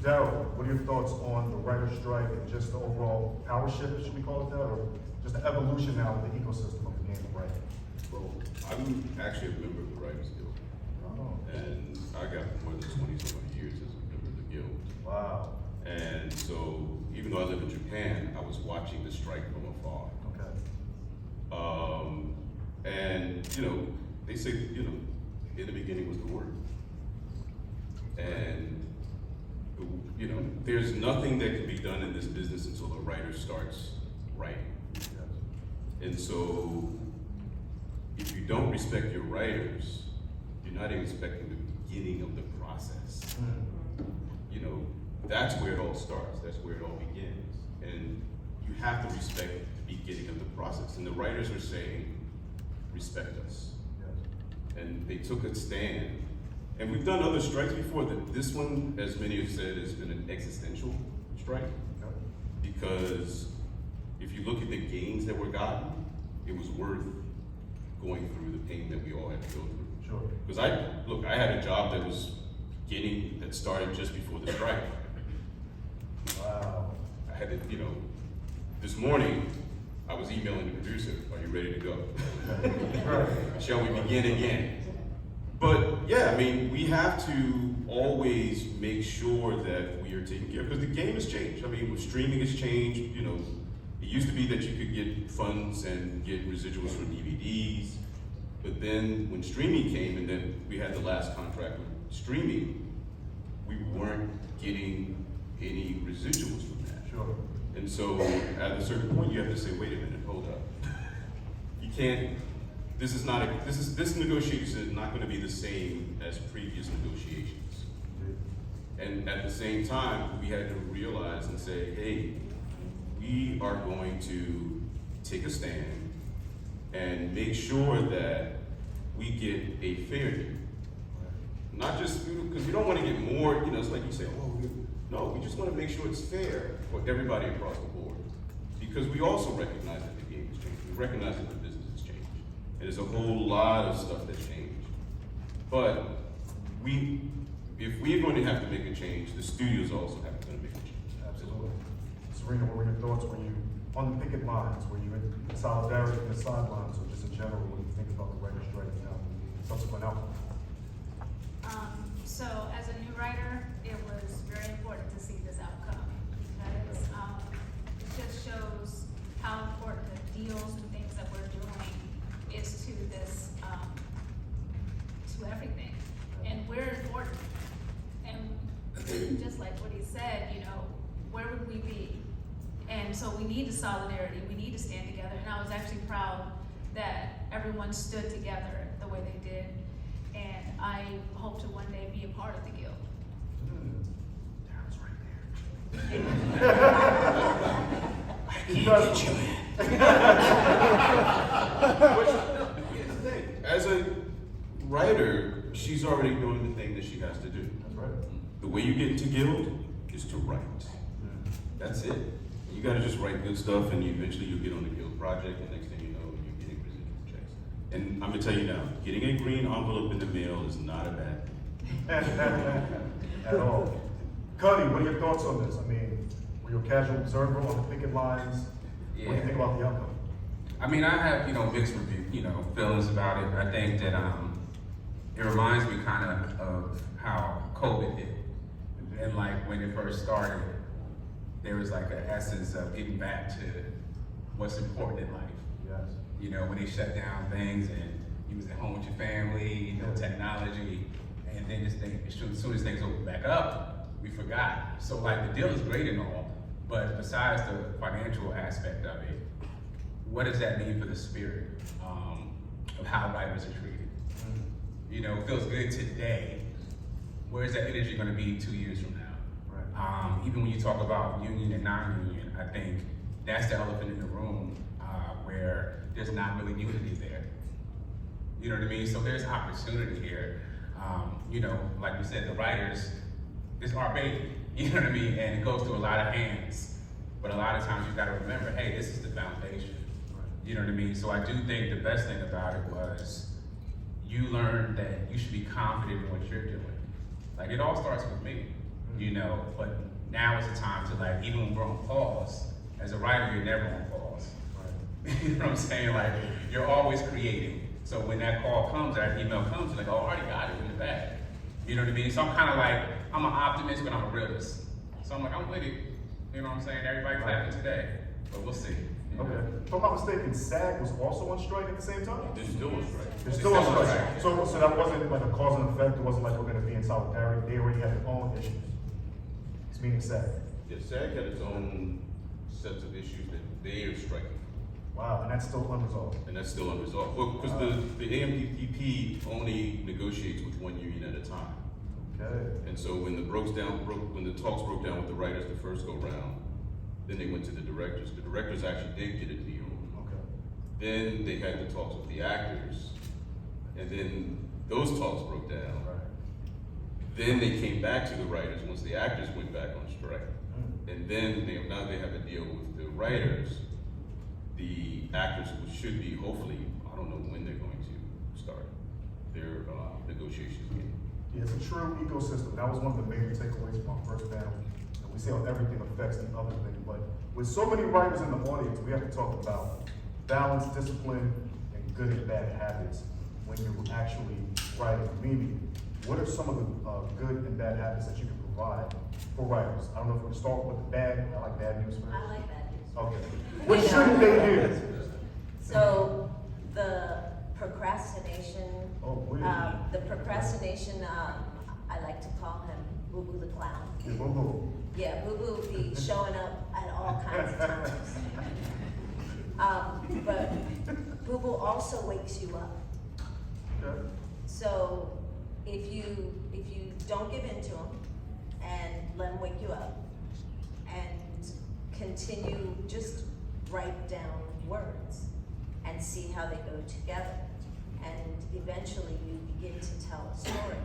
Daryl, what are your thoughts on the writer's strike and just the overall power shift, should we call it that, or just the evolution now of the ecosystem of the game of writing? Well, I'm actually a member of the Writers Guild, Oh, and I got more than 20 years as a member of the guild. wow, And so, even though I live in Japan, I was watching the strike from afar. okay. And they say, in the beginning was the word. And there's nothing that can be done in this business until the writer starts writing. Yes. And so, if you don't respect your writers, you're not even respecting the beginning of the process. That's where it all starts. That's where it all begins. And you have to respect the beginning of the process. And the writers are saying, respect us. Yes. And they took a stand. And we've done other strikes before. This one, as many have said, has been an existential strike. Okay. Because if you look at the gains that were gotten, it was worth going through the pain that we all had to go through. Sure. Because I had a job that started just before the strike. Wow. I had to, this morning, I was emailing the producer, are you ready to go? Right. Shall we begin again? But yeah, we have to always make sure that we are taking care, because the game has changed. With streaming has changed, it used to be that you could get funds and get residuals from DVDs, but then when streaming came, and then we had the last contract with streaming, we weren't getting any residuals from that. Sure. And so at a certain point, you have to say, wait a minute, hold up. You can't, this negotiation is not going to be the same as previous negotiations. And at the same time, we had to realize and say, hey, we are going to take a stand and make sure that we get a fair deal. Not just, because we don't want to get more, it's like you say, no, we just want to make sure it's fair for everybody across the board. Because we also recognize that the game has changed. We recognize that the business has changed. And there's a whole lot of stuff that's changed. But if we're going to have to make a change, the studios also have to make a change. Absolutely. Serena, what were your thoughts when you, on the picket lines, were you in solidarity in the sidelines, or just in general, when you think about the writer's strike and now the subsequent outcome? So as a new writer, it was very important to see this outcome because it just shows how important the deals and things that we're doing is to this, to everything. And we're important. And just like what he said, where would we be? And so we need the solidarity, we need to stand together. And I was actually proud that everyone stood together the way they did. And I hope to one day be a part of the guild. Daryl's right there. Here's the thing. As a writer, she's already doing the thing that she has to do. That's right. The way you get into guild is to write. That's it. You gotta just write good stuff, and eventually you'll get on the guild project, and next thing you know, you're getting residual checks. And I'm gonna tell you now, getting a green envelope in the mail is not a bad thing. At all. Cuddy, what are your thoughts on this? Were you a casual observer on the picket lines? What do you think about the outcome? I have, mixed feelings about it. I think that it reminds me kind of how COVID did. And like when it first started, there was like an essence of getting back to what's important in life. Yes. When they shut down things and you was at home with your family, technology, and then as soon as things opened back up, we forgot. So like the deal is great and all, but besides the financial aspect of it, what does that mean for the spirit of how writers are treated? It feels good today. Where's that energy going to be 2 years from now? Right. Even when you talk about union and non-union, I think that's the elephant in the room where there's not really unity there. You know what I mean? So there's opportunity here. Like we said, the writers, it's our baby. You know what I mean? And it goes through a lot of hands. But a lot of times you gotta remember, hey, this is the foundation. You know what I mean? So I do think the best thing about it was you learned that you should be confident in what you're doing. Like it all starts with me. you know, but now is the time to like, even when we're on pause, as a writer, you're never on pause. Right. You know what I'm saying? Like, you're always creating. So when that call comes, that email comes, you're like, oh, I already got it in the bag. You know what I mean? So I'm kind of like, I'm an optimist, but I'm a realist. So I'm like, I'm with it. You know what I'm saying? Everybody clapping today, but we'll see. You know? Okay. If I'm not mistaken, SAG was also on strike at the same time? There's still a strike. They're still on still on strike. strike. So that wasn't like a cause and effect. It wasn't like we're gonna be in solidarity. They already had their own issues. It's meaning SAG. Yeah, SAG had its own sets of issues that they are striking, Wow, and that's still unresolved. and that's still unresolved. Well, because the AMPP only negotiates with one union at a time. Okay. And so when the talks broke down with the writers the first go round, then they went to the directors. The directors actually did get a deal. Okay. Then they had the talks with the actors, and then those talks broke down. Right. Then they came back to the writers once the actors went back on strike. Mm. And then now they have a deal with the writers. The actors should be, hopefully, I don't know when they're going to start their negotiations again. Yeah, it's a true ecosystem. That was one of the major takeaways from our first panel. And we see how everything affects the other thing. But with so many writers in the audience, we have to talk about balance, discipline, and good and bad habits when you're actually writing. Mimi, what are some of the good and bad habits that you can provide for writers? I don't know if we can start with the bad. I like bad news first. I like that news. Okay. What shouldn't they do? So the procrastination, Oh, weird. the procrastination, I like to call him Boo Boo the Clown. Yeah, boo-boo. Yeah, Boo Boo be showing up at all kinds of times. But Boo Boo also wakes you up. Okay. So if you don't give in to him and let him wake you up and continue, just write down words and see how they go together. And eventually you begin to tell a story.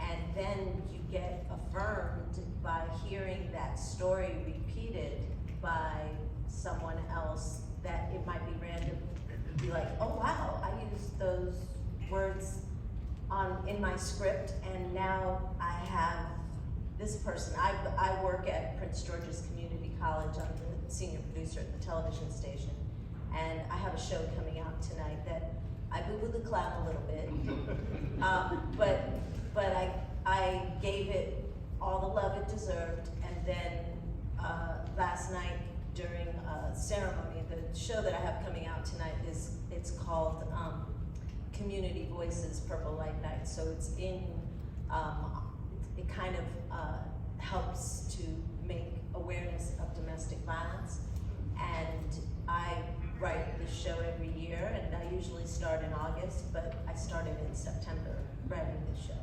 And then you get affirmed by hearing that story repeated by someone else that it might be random. Be like, oh wow, I used those words in my script, and now I have this person. I work at Prince George's Community College. I'm the senior producer at the television station, and I have a show coming out tonight that I boo-boo the clown a little bit, but I gave it all the love it deserved, and then last night during a ceremony, the show that I have coming out tonight it's called Community Voices Purple Light Night. So it's in, it kind of helps to make awareness of domestic violence. And I write the show every year, and I usually start in August, but I started in September writing the show.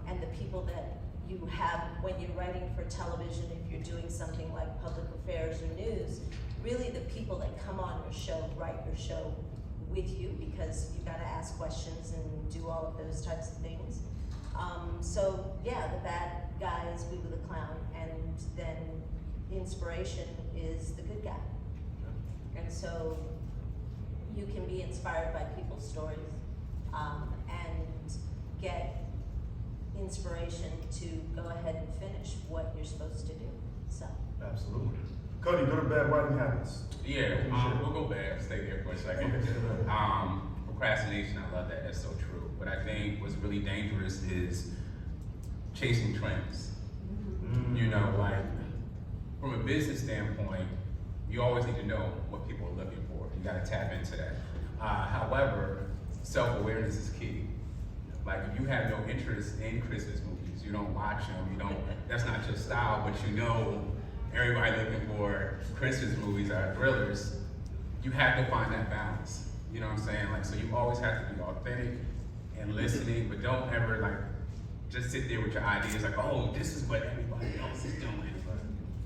And the people that you have when you're writing for television, if you're doing something like public affairs or news, really the people that come on your show write your show with you, because you gotta ask questions and do all of those types of things. So yeah, the bad guy is Boo Boo the Clown, and then inspiration is the good guy. And so you can be inspired by people's stories, and get inspiration to go ahead and finish what you're supposed to do, so. Absolutely. Cody, good or bad writing habits? Yeah, we'll go back, stay there for a second. Okay. Procrastination, I love that, that's so true. But I think what's really dangerous is chasing trends. You know, like, from a business standpoint, you always need to know what people are looking for. You gotta tap into that. However, self-awareness is key. Like, if you have no interest in Christmas movies, you don't watch them, that's not your style, but everybody looking for Christmas movies are thrillers, you have to find that balance. You know what I'm saying? Like, so you always have to be authentic and listening, but don't ever like just sit there with your ideas like, oh, this is what everybody else is doing.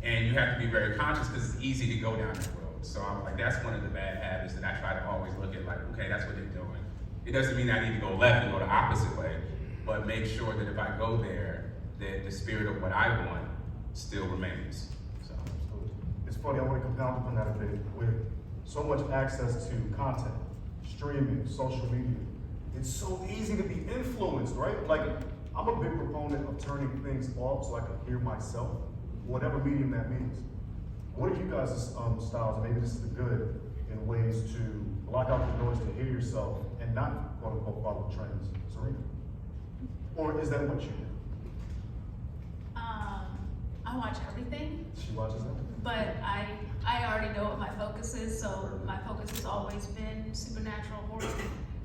And you have to be very conscious, because it's easy to go down that road. So I'm like, that's one of the bad habits that I try to always look at, like, okay, that's what they're doing. It doesn't mean I need to go left and go the opposite way, but make sure that if I go there, that the spirit of what I want still remains. So. It's funny, I want to compound upon that a bit. With so much access to content, streaming, social media, it's so easy to be influenced, right? Like, I'm a big proponent of turning things off so I can hear myself, whatever medium that means. What are you guys' styles? Maybe this is the good in ways to block out the noise to hear yourself and not quote unquote follow trends. Serena? Or is that what you do? I watch everything, She watches everything? but I already know what my focus is, so my focus has always been supernatural horror,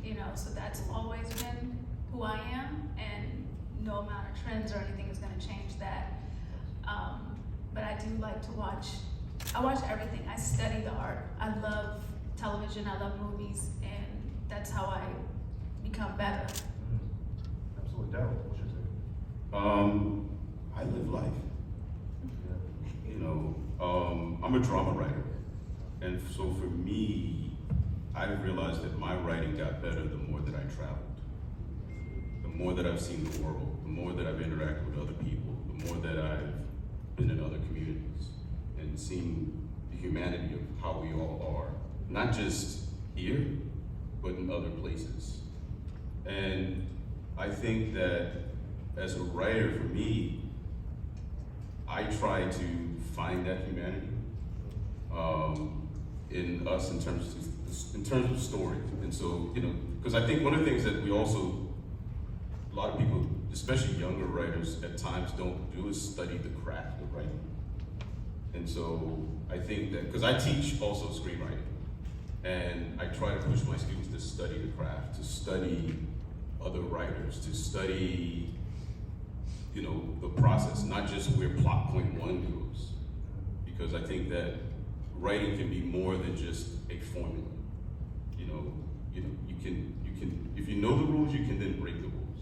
you know, so that's always been who I am, and no amount of trends or anything is gonna change that. But I do like to watch, I watch everything. I study the art. I love television, I love movies, and that's how I become better. Absolutely. Daryl, what's your take? I live life. Yeah. You know, I'm a drama writer. And so for me, I realized that my writing got better the more that I traveled. The more that I've seen the world, the more that I've interacted with other people, the more that I've been in other communities and seen the humanity of how we all are, not just here, but in other places. And I think that as a writer, for me, I try to find that humanity in us in terms of stories. And so, you know, because I think one of the things that we also, a lot of people, especially younger writers, at times don't do is study the craft of writing. And so I think that, because I teach also screenwriting, and I try to push my students to study the craft, to study other writers, to study, you know, the process, not just where plot point one goes. Because I think that writing can be more than just a formula. You can, if you know the rules, you can then break the rules.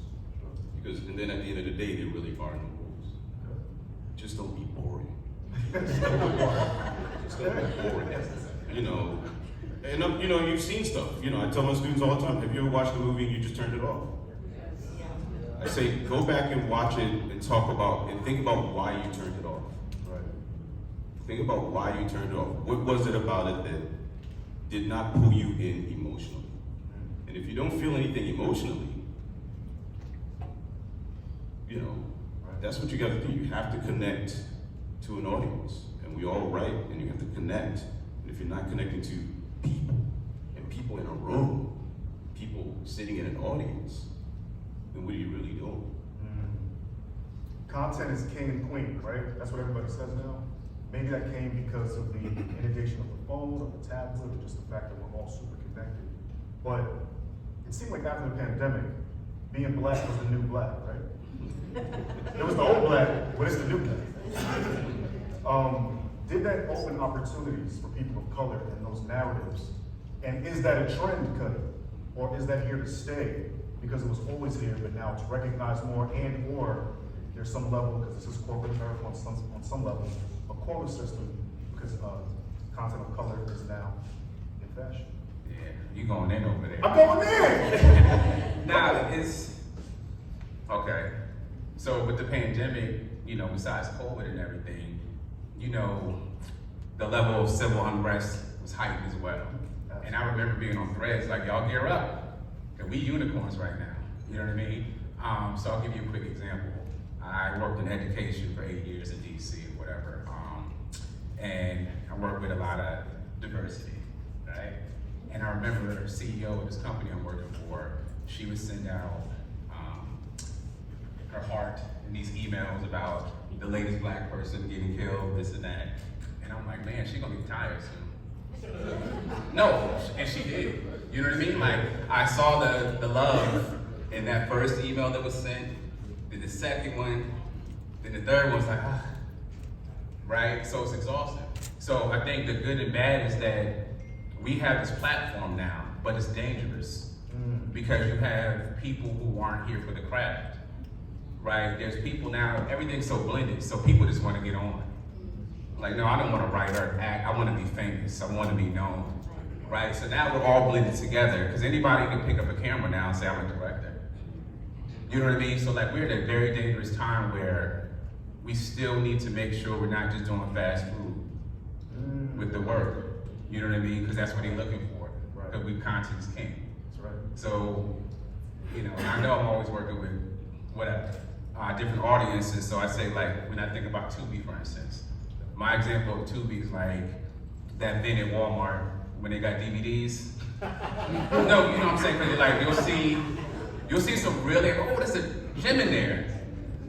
Because, and then at the end of the day, there really are no rules. Just don't be boring. Just don't be boring. You know, and you know, you've seen stuff. You know, I tell my students all the time, have you ever watched a movie and you just turned it off? I say, go back and watch it and talk about, and think about why you turned it off. Right. Think about why you turned it off. What was it about it that did not pull you in emotionally? And if you don't feel anything emotionally, you know, that's what you gotta do. You have to connect to an audience. And we all write, and you have to connect. And if you're not connecting to people, and people in a room, people sitting in an audience, then what are you really doing? Content is king and queen, right? That's what everybody says now. Maybe that came because of the inundation of the phone, of the tablet, or just the fact that we're all super connected. But it seemed like after the pandemic, being black was the new black, right? It was the old black, but it's the new black. Did that open opportunities for people of color in those narratives? And is that a trend, Cuddy? Or is that here to stay? Because it was always here, but now it's recognized more, and or there's some level, because this is corporate America on some level, a quota system, because content of color is now in fashion. Yeah, you going in over there. I'm going in! Nah, it's okay. So with the pandemic, you know, besides COVID and everything, you know, the level of civil unrest was heightened as well. And I remember being on Threads like, y'all gear up, cause we unicorns right now. You know what I mean? So I'll give you a quick example. I worked in education for 8 years in DC or whatever, and I worked with a lot of diversity, right? And I remember the CEO of this company I'm working for, she would send out her heart in these emails about the latest black person getting killed, this and that. And I'm like, man, she's gonna be tired soon. No, and she did. You know what I mean? Like, I saw the love in that first email that was sent, then the second one, then the third one was like, ah, right? So it's exhausting. So I think the good and bad is that we have this platform now, but it's dangerous because you have people who aren't here for the craft, right? There's people now, everything's so blended, so people just want to get on. Like, no, I don't want to write or act, I want to be famous, I want to be known, right? So now we're all blended together, because anybody can pick up a camera now and say, I'm a director. You know what I mean? So like, we're at a very dangerous time where we still need to make sure we're not just doing fast food with the work. You know what I mean? Because that's what they're looking for. Right. Because we content's king. That's right. So, you know, I know I'm always working with whatever, different audiences. So I say like, when I think about Tubi, for instance, my example of Tubi is like that bin at Walmart when they got DVDs. No, you know what I'm saying? 'Cause like you'll see some really, oh, there's a gem in there.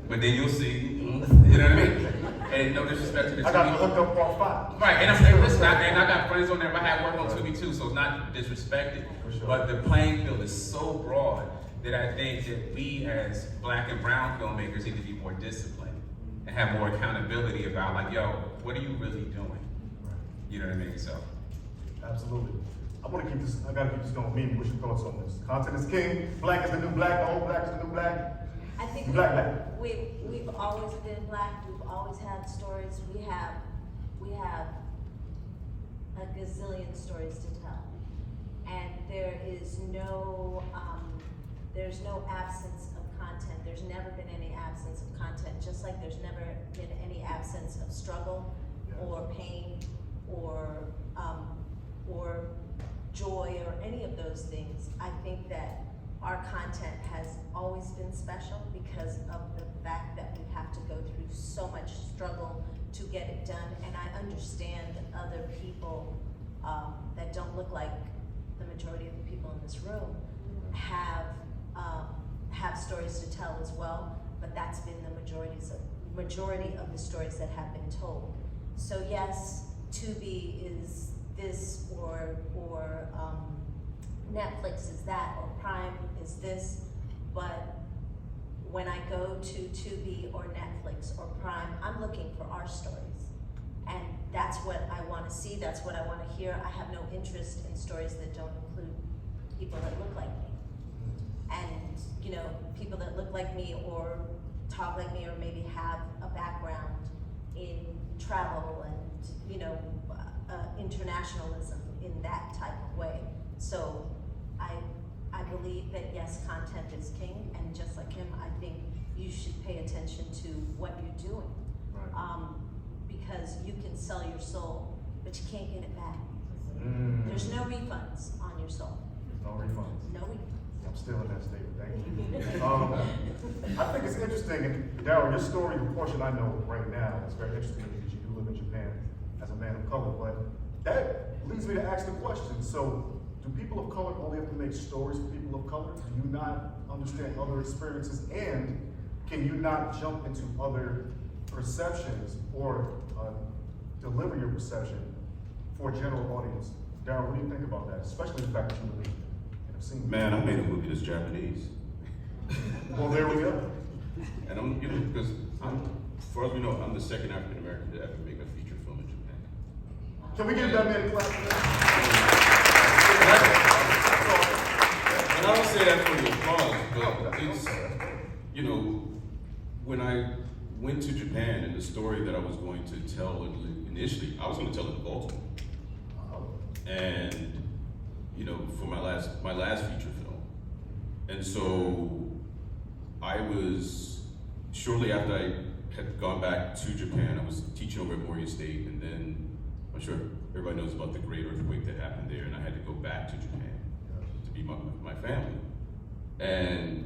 But then you'll see, you know what I mean? And no disrespect to the I got Tubi. hooked up on 5. Right, and I'm saying, listen, and I got friends on there, I had work on Tubi too, so it's not disrespected. For sure. But the playing field is so broad that I think that we as black and brown filmmakers need to be more disciplined and have more accountability about like, yo, what are you really doing? You know what I mean? So, Absolutely. I gotta keep this going. Mimi, what's your thoughts on this? Content is king, black is the new black, the old black is the new black. I think Black. we've always been black, we've always had stories, we have a gazillion stories to tell. And there's no absence of content, there's never been any absence of content, just like there's never been any absence of struggle or pain or joy or any of those things. I think that our content has always been special because of the fact that we have to go through so much struggle to get it done. And I understand other people that don't look like the majority of the people in this room have stories to tell as well, but that's been the majority of the stories that have been told. So yes, Tubi is this or Netflix is that, or Prime is this, but when I go to Tubi or Netflix or Prime, I'm looking for our stories. And that's what I want to see, that's what I want to hear. I have no interest in stories that don't include people that look like me. And, you know, people that look like me or talk like me or maybe have a background in travel and, you know, internationalism in that type of way. So I believe that yes, content is king, and just like him, I think you should pay attention to what you're doing. Right. Because you can sell your soul, but you can't get it back. There's no refunds on your soul. No refunds. No refunds. I'm still in that statement, thank you. I think it's interesting, and Daryl, your story, the portion I know right now, is very interesting because you do live in Japan as a man of color, but that leads me to ask the question, so do people of color only have to make stories for people of color? Do you not understand other experiences, and can you not jump into other perceptions or deliver your perception for a general audience? Daryl, what do you think about that, especially the fact that you live and have seen Man, I made a movie that's Japanese. Well, there we go. And I'm, you know, because as far as we know, I'm the second African American to ever make a feature film in Japan. Can we give that man a clap? And I don't say that for the applause, but it's, you know, when I went to Japan and the story that I was going to tell initially, I was going to tell it in Baltimore. And, you know, for my last feature film. And so I was, shortly after I had gone back to Japan, I was teaching over at Morgan State, and then I'm sure everybody knows about the great earthquake that happened there, and I had to go back to Japan to be my family. And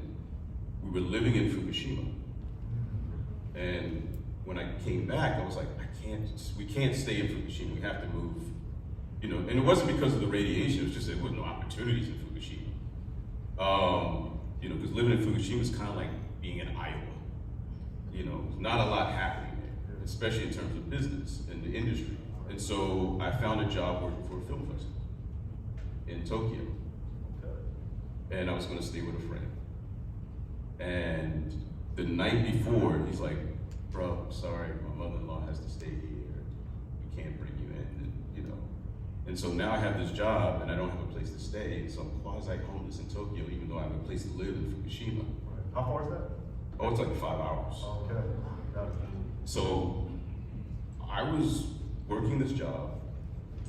we were living in Fukushima. And when I came back, I was like, we can't stay in Fukushima, we have to move. You know, and it wasn't because of the radiation, it was just there wasn't no opportunities in Fukushima. You know, because living in Fukushima is kind of like being in Iowa. You know, not a lot happening there, especially in terms of business and the industry. And so I found a job working for a film festival in Tokyo. And I was gonna stay with a friend. And the night before, he's like, bro, I'm sorry, my mother-in-law has to stay here. We can't bring you in, and, you know. And so now I have this job and I don't have a place to stay, so I'm quasi-homeless in Tokyo, even though I have a place to live in Fukushima. Right. How far is that? Oh, it's like 5 hours. Okay, got it. So I was working this job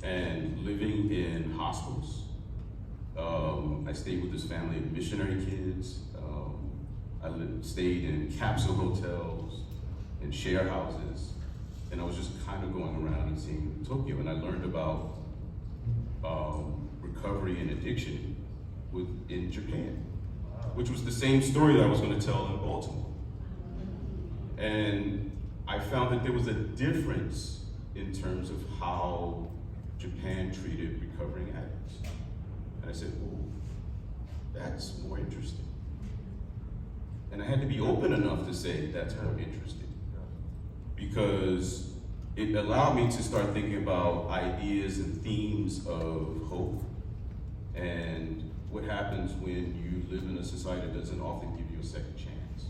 and living in hospitals. I stayed with this family of missionary kids. I stayed in capsule hotels and share houses. And I was just kind of going around and seeing Tokyo, and I learned about recovery and addiction in Japan. which was the same story that I was going to tell in Baltimore. And I found that there was a difference in terms of how Japan treated recovering addicts. And I said, oh, that's more interesting. And I had to be open enough to say that's more interesting, because it allowed me to start thinking about ideas and themes of hope and what happens when you live in a society that doesn't often give you a second chance.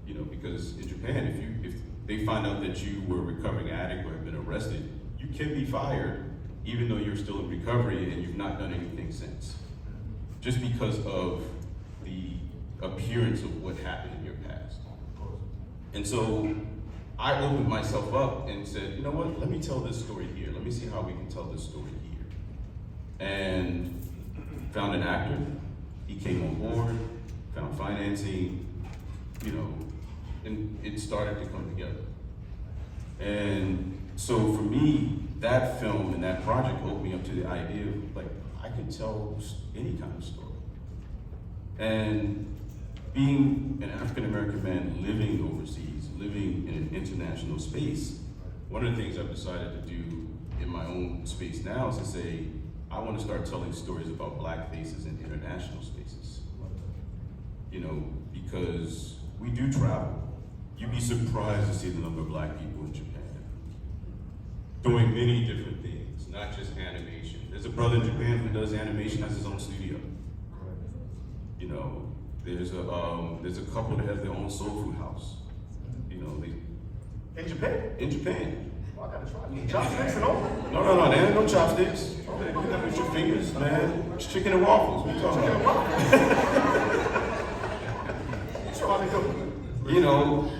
You know, because in Japan, if they find out that you were a recovering addict or have been arrested, you can be fired even though you're still in recovery and you've not done anything since. Just because of the appearance of what happened in your past. And so I opened myself up and said, you know what, let me tell this story here. Let me see how we can tell this story here. And found an actor, he came on board, found financing, you know, and it started to come together. And so for me, that film and that project opened me up to the idea of, like, I could tell any kind of story. And being an African-American man living overseas, living in an international space, one of the things I've decided to do in my own space now is to say, I want to start telling stories about Black faces in international spaces. You know, because we do travel. You'd be surprised to see the number of Black people in Japan doing many different things, not just animation. There's a brother in Japan who does animation, has his own studio. You know, there's a couple that has their own soul food house. You know, In Japan? in Japan. Well, I gotta try. Chopsticks and all? No, there ain't no chopsticks. You got with your fingers, man. It's chicken and waffles. What you talking about? Trying to go. You know,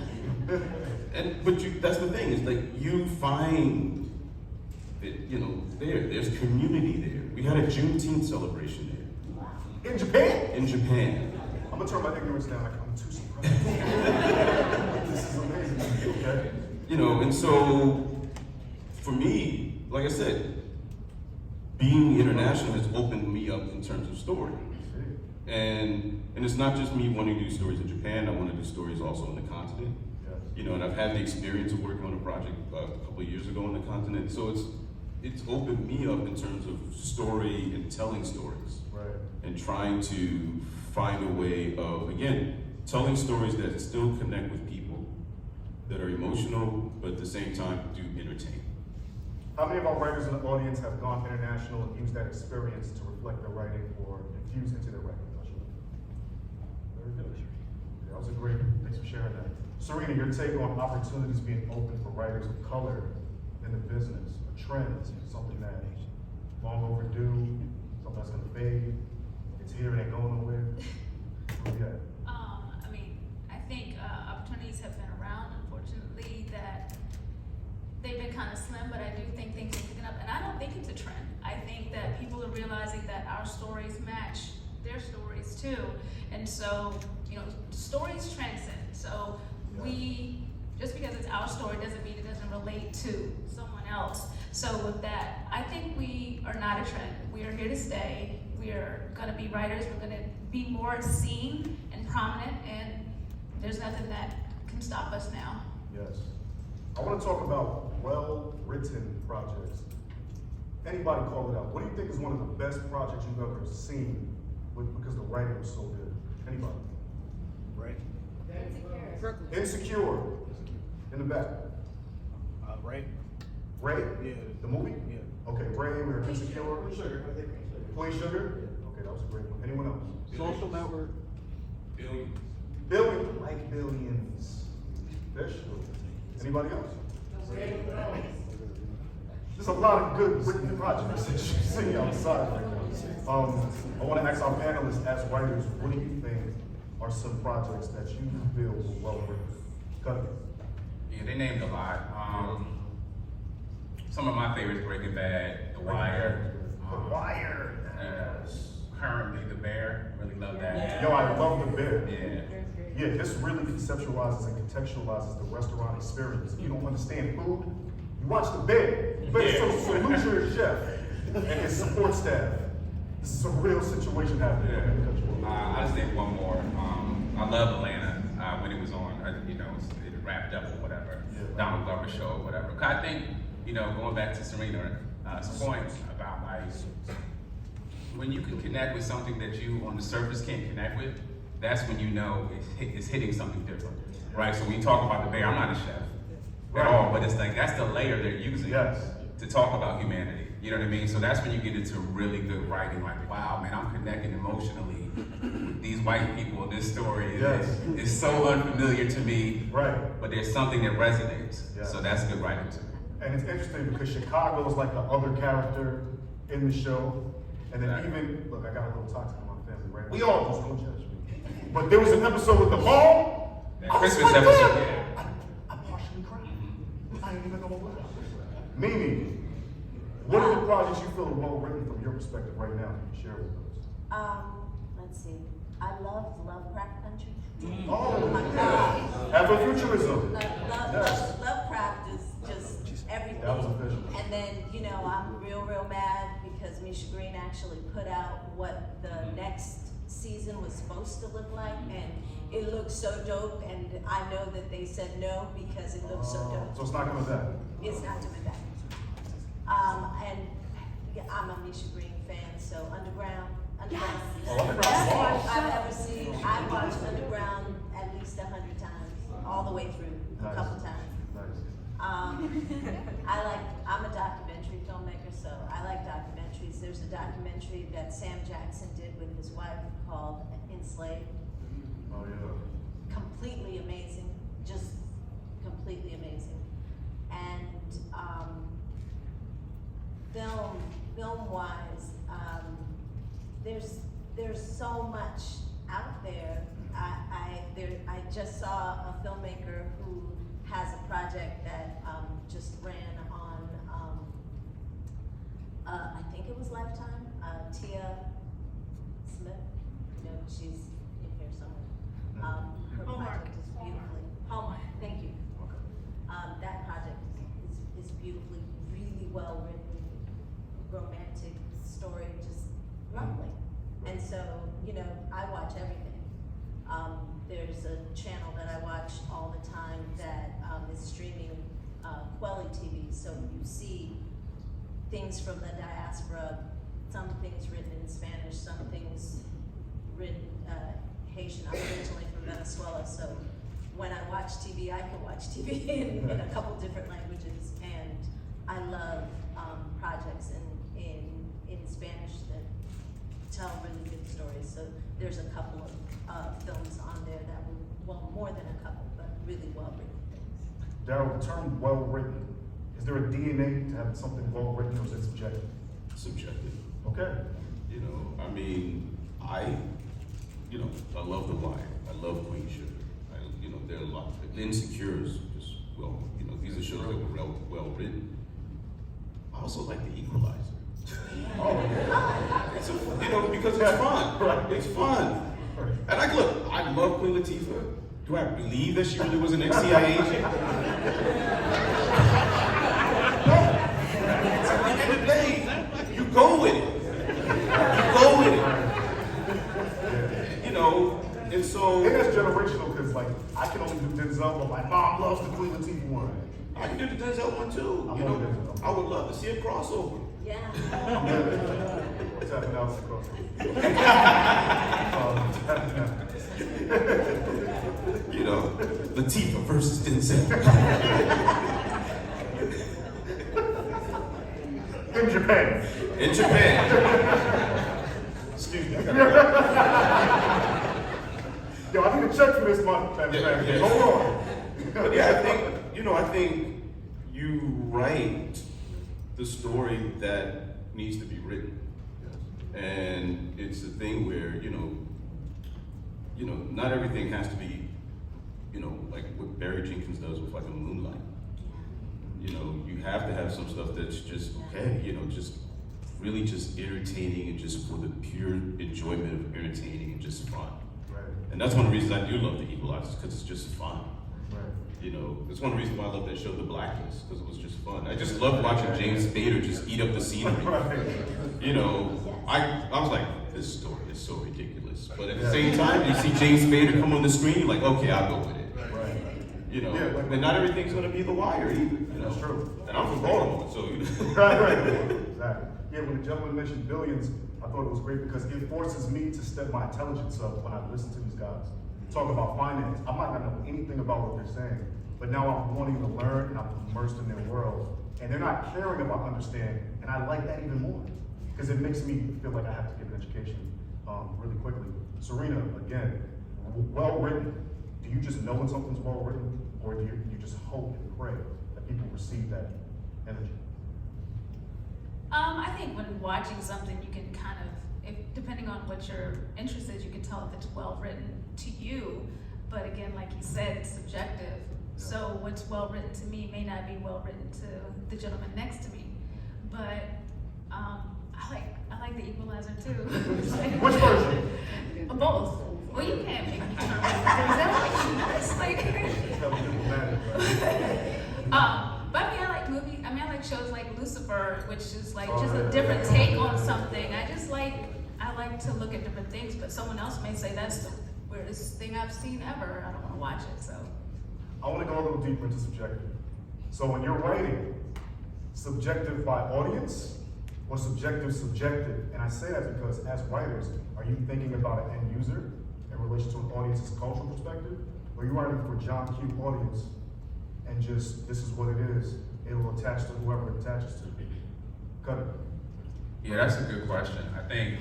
that's the thing, is like you find that, you know, there's community there. We had a Juneteenth celebration there. In Japan? In Japan. I'm gonna turn my ignorance down. Like, I'm too surprised. This is amazing. Okay. You know, and so for me, like I said, being international has opened me up in terms of story. And it's not just me wanting to do stories in Japan, I want to do stories also on the continent. Yes. You know, and I've had the experience of working on a project a couple of years ago on the continent. So it's opened me up in terms of story and telling stories. Right. And trying to find a way of, again, telling stories that still connect with people, that are emotional, but at the same time do entertain. How many of our writers in the audience have gone international and used that experience to reflect their writing or infuse into their writing? Very good. Okay, that was a great, thanks for sharing that. Serena, your take on opportunities being open for writers of color in the business, a trend, something that long overdue, something that's gonna fade, it's here and ain't going nowhere. Where we at? I mean, I think opportunities have been around, unfortunately, that they've been kind of slim, but I do think things are picking up. And I don't think it's a trend. I think that people are realizing that our stories match their stories too. And so, you know, stories transcend. So just because it's our story doesn't mean it doesn't relate to someone else. So with that, I think we are not a trend. We are here to stay. We are gonna be writers. We're gonna be more seen and prominent, and there's nothing that can stop us now. Yes. I want to talk about well-written projects. Anybody call it out. What do you think is one of the best projects you've ever seen because the writing was so good? Anybody? Right. Insecure. In the back. Right. Ray? Yeah. The movie? Yeah. Okay, Ray, we were Insecure. Queen Sugar? Okay, that was a great one. Anyone else? Social network. Billions. Billion, like billions. Fish? Anybody else? There's a lot of good written projects that you see outside right now. I want to ask our panelists, as writers, what do you think are some projects that you feel were well written? Cut it. Yeah, they named a lot. Some of my favorites: Breaking Bad, The Wire. The Wire. Currently, The Bear. Really love that. Yo, I love The Bear. Yeah. Yeah, this really conceptualizes and contextualizalizes the restaurant experience. If you don't understand food, you watch The Bear. But so lose your chef and his support staff. This is a real situation happening. Yeah. I'm gonna cut you off. I'll just say one more. I love Atlanta when it was on. It wrapped up or whatever. Yeah. Donald Glover show or whatever. 'Cause I think, going back to Serena's point about like when you can connect with something that you on the surface can't connect with, that's when you know it's hitting something different, right? So when you talk about the Bay, I'm not a chef at all, but it's like that's the layer they're using Yes. to talk about humanity. You know what I mean? So that's when you get into really good writing. Like, wow, man, I'm connecting emotionally with these white people. This story is so unfamiliar to me, Right. but there's something that resonates. Yeah. So that's good writing to me. And it's interesting because Chicago is like the other character in the show. And then even, look, I got a little toxic in my family, right? We all just don't judge me. But there was an episode with the mall. That I was Christmas like, episode, "Damn." yeah. I partially cried. I ain't even know what it was. Mimi, what are the projects you feel are well written from your perspective right now? Can you share with us? Let's see. I Lovecraft Country. Oh, my God. Afrofuturism. Love, Lovecraft is just everything. That was official. And then, I'm real mad because Misha Green actually put out what the next season was supposed to look like, and it looked so dope, and I know that they said no because it looked so dope. So it's not coming back. It's not doing that. And yeah, I'm a Misha Green fan, so Underground. Oh, Underground's Best awesome. watch I've ever seen. I've watched Underground at least 100 times, all the way through, a couple times. Nice. I'm a documentary filmmaker, so I like documentaries. There's a documentary that Sam Jackson did with his wife called Enslaved. Oh, yeah. Completely amazing, just completely amazing. And film-wise, there's so much out there. I just saw a filmmaker who has a project that just ran on, I think it was Lifetime, Tia Smith, she's in here somewhere. Her project is beautifully, Hallmark, thank you. That project is beautifully, really well written, romantic story, just lovely. And so, I watch everything. There's a channel that I watch all the time that is streaming Quelly TV, so you see things from the diaspora, some things written in Spanish, some things written Haitian. I'm originally from Venezuela, so when I watch TV, I can watch TV in a couple different languages, and I love projects in Spanish that tell really good stories. So there's a couple of films on there that were, well, more than a couple, but really well written things. Daryl, the term well written, is there a DNA to having something well written, or is it subjective? Subjective. Okay. I love The Wire. I love Queen Sugar. There are a lot. The Insecure is just these are shows that were well written. I also like The Equalizer. Because it's fun. Right. It's fun. And I love Queen Latifah. Do I believe that she really was an ex-CIA agent? No. At the end of the day, you go with it. And so. And that's generational, because I can only do Denzel, but my mom loves the Queen Latifah one. I can do the Denzel one too. I would love to see a crossover. Yeah. What's happening out across Latifah versus Denzel. In Japan. In Japan. Excuse me. Yo, I need to check for this month. Yeah. Hold on. But yeah, I think you write the story that needs to be written. And it's a thing where, not everything has to be, like what Barry Jenkins does with like a Moonlight. You have to have some stuff that's just okay, just really just entertaining and just for the pure enjoyment of entertaining and just fun. Right. And that's one of the reasons I do love The Equalizer, because it's just fun. Right. You know, it's one reason why I love that show, The Blacklist, because it was just fun. I just love watching James Spader just eat up the scenery. You know, I was like, this story is so ridiculous. But at the same time, you see James Spader come on the screen, you're like, okay, I'll go with it. Right. You know, Yeah, and not everything's gonna be The Wire either. You know? That's true. And I'm from Baltimore, so you know. Right. Exactly. Yeah, when the gentleman mentioned billions, I thought it was great because it forces me to step my intelligence up when I listen to these guys talk about finance. I might not know anything about what they're saying, but now I'm wanting to learn and I'm immersed in their world. And they're not caring about understanding, and I like that even more because it makes me feel like I have to give an education really quickly. Serena, again, well written. Do you just know when something's well written, or do you just hope and pray that people receive that energy? I think when watching something, you can kind of, depending on what your interest is, you can tell if it's well written to you. But again, like you said, it's subjective. So what's well written to me may not be well written to the gentleman next to me. But I like The Equalizer too. Which version? Both. Well, you can't make me turn around. It's like. That was diplomatic, right? But I mean, I like movies. I mean, I like shows like Lucifer, which is like Oh, just yeah. a different take on something. I like to look at different things, but someone else may say that's the weirdest thing I've seen ever. I don't want to watch it, so. I want to go a little deeper into subjective. So when you're writing, subjective by audience or subjective? And I say that because as writers, are you thinking about an end user in relation to an audience's cultural perspective? Or are you writing for John Q audience and just, this is what it is, it will attach to whoever it attaches to? Cut it. Yeah, that's a good question. I think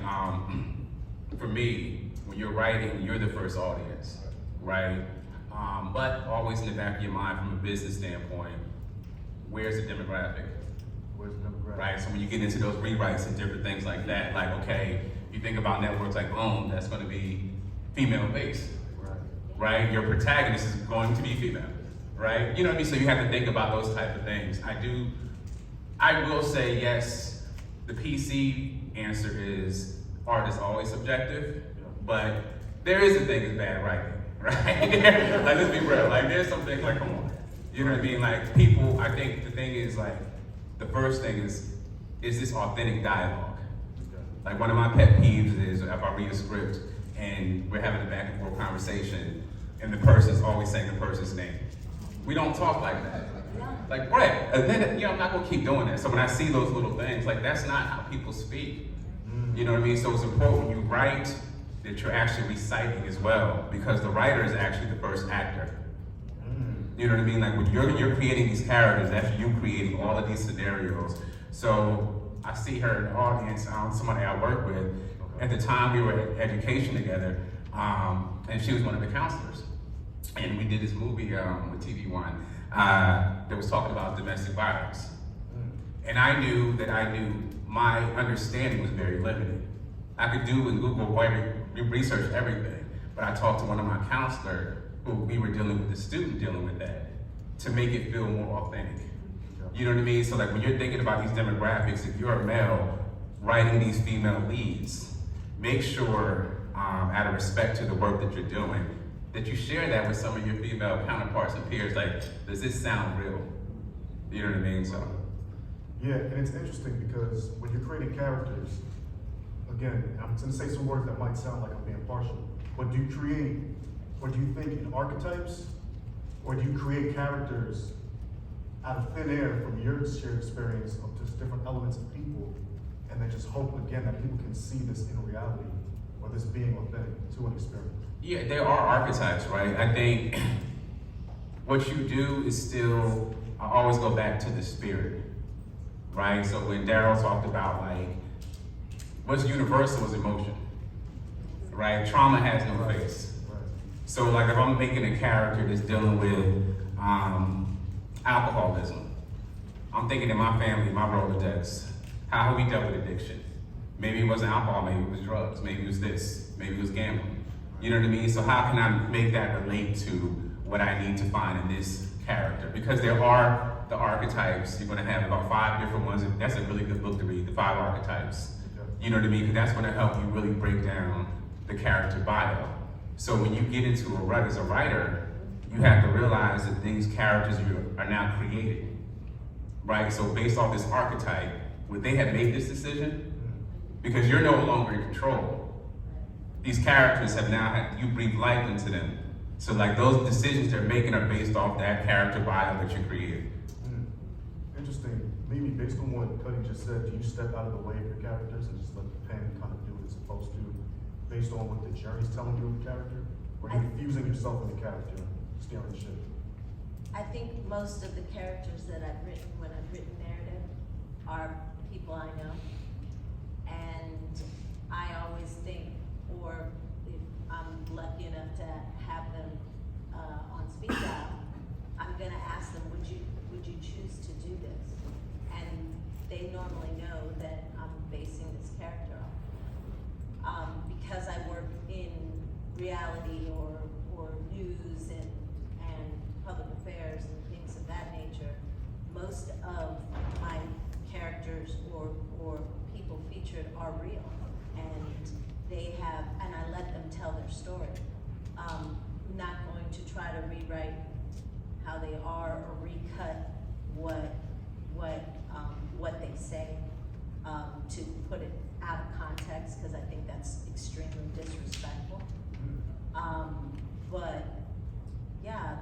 for me, when you're writing, you're the first audience, right? But always in the back of your mind, from a business standpoint, where's the demographic, Where's the demographic? right? So when you get into those rewrites and different things like that, like, okay, you think about networks like Boom, that's going to be female-based, Right. right? Your protagonist is going to be female, right? You know what I mean? So you have to think about those type of things. I will say yes, the PC answer is art is always subjective, but there is a thing as bad writing, right? Like, let's be real, like there's some things like, come on. You know what I mean? Like people, I think the thing is like, the first thing is this authentic dialogue? Like one of my pet peeves is if I read a script and we're having a back and forth conversation and the person's always saying the person's name. We don't talk like that. Like, right, and then, I'm not gonna keep doing that. So when I see those little things, like that's not how people speak. You know what I mean? So it's important when you write that you're actually reciting as well, because the writer is actually the first actor. You know what I mean? Like when you're creating these characters, that's you creating all of these scenarios. So I see her in the audience, somebody I work with. At the time we were at education together, and she was one of the counselors. And we did this movie with TV One that was talking about domestic violence. And I knew my understanding was very limited. I could do in Google research everything, but I talked to one of my counselors who we were dealing with, the student dealing with that, to make it feel more authentic. You know what I mean? So like when you're thinking about these demographics, if you're a male writing these female leads, make sure, out of respect to the work that you're doing, that you share that with some of your female counterparts and peers. Like, does this sound real? You know what I mean? So. Yeah, and it's interesting because when you're creating characters, again, I'm gonna say some words that might sound like I'm being partial, but do you create, or do you think in archetypes, or do you create characters out of thin air from your shared experience of just different elements of people, and then just hope again that people can see this in reality, or this being authentic to an experience? Yeah, there are archetypes, right? I think what you do is still, I always go back to the spirit, right? So when Daryl talked about like, what's universal is emotion, right? Trauma has no face. Right. So like if I'm making a character that's dealing with alcoholism, I'm thinking in my family, my Rolodex, how have we dealt with addiction? Maybe it wasn't alcohol, maybe it was drugs, maybe it was this, maybe it was gambling. You know what I mean? So how can I make that relate to what I need to find in this character? Because there are the archetypes, you're gonna have about 5 different ones, and that's a really good book to read, The 5 Archetypes. You know what I mean? Because that's gonna help you really break down the character bio. So when you get into a writer, as a writer, you have to realize that these characters are now created, right? So based off this archetype, would they have made this decision? Because you're no longer in control. These characters have now had, you breathe life into them. So like those decisions they're making are based off that character bio that you created. Interesting. Mimi, based on what Cuddy just said, do you step out of the way of your characters and just let the pen kind of do what it's supposed to, based on what the journey's telling you of the character? Or are you infusing yourself in the character, steering the ship? I think most of the characters that I've written, when I've written narrative, are people I know. And I always think, or if I'm lucky enough to have them on speed dial, I'm gonna ask them, would you choose to do this? And they normally know that I'm basing this character off. Because I work in reality or news and public affairs and things of that nature, most of my characters or people featured are real. And they have, and I let them tell their story. I'm not going to try to rewrite how they are or recut what they say to put it out of context, because I think that's extremely disrespectful. But yeah,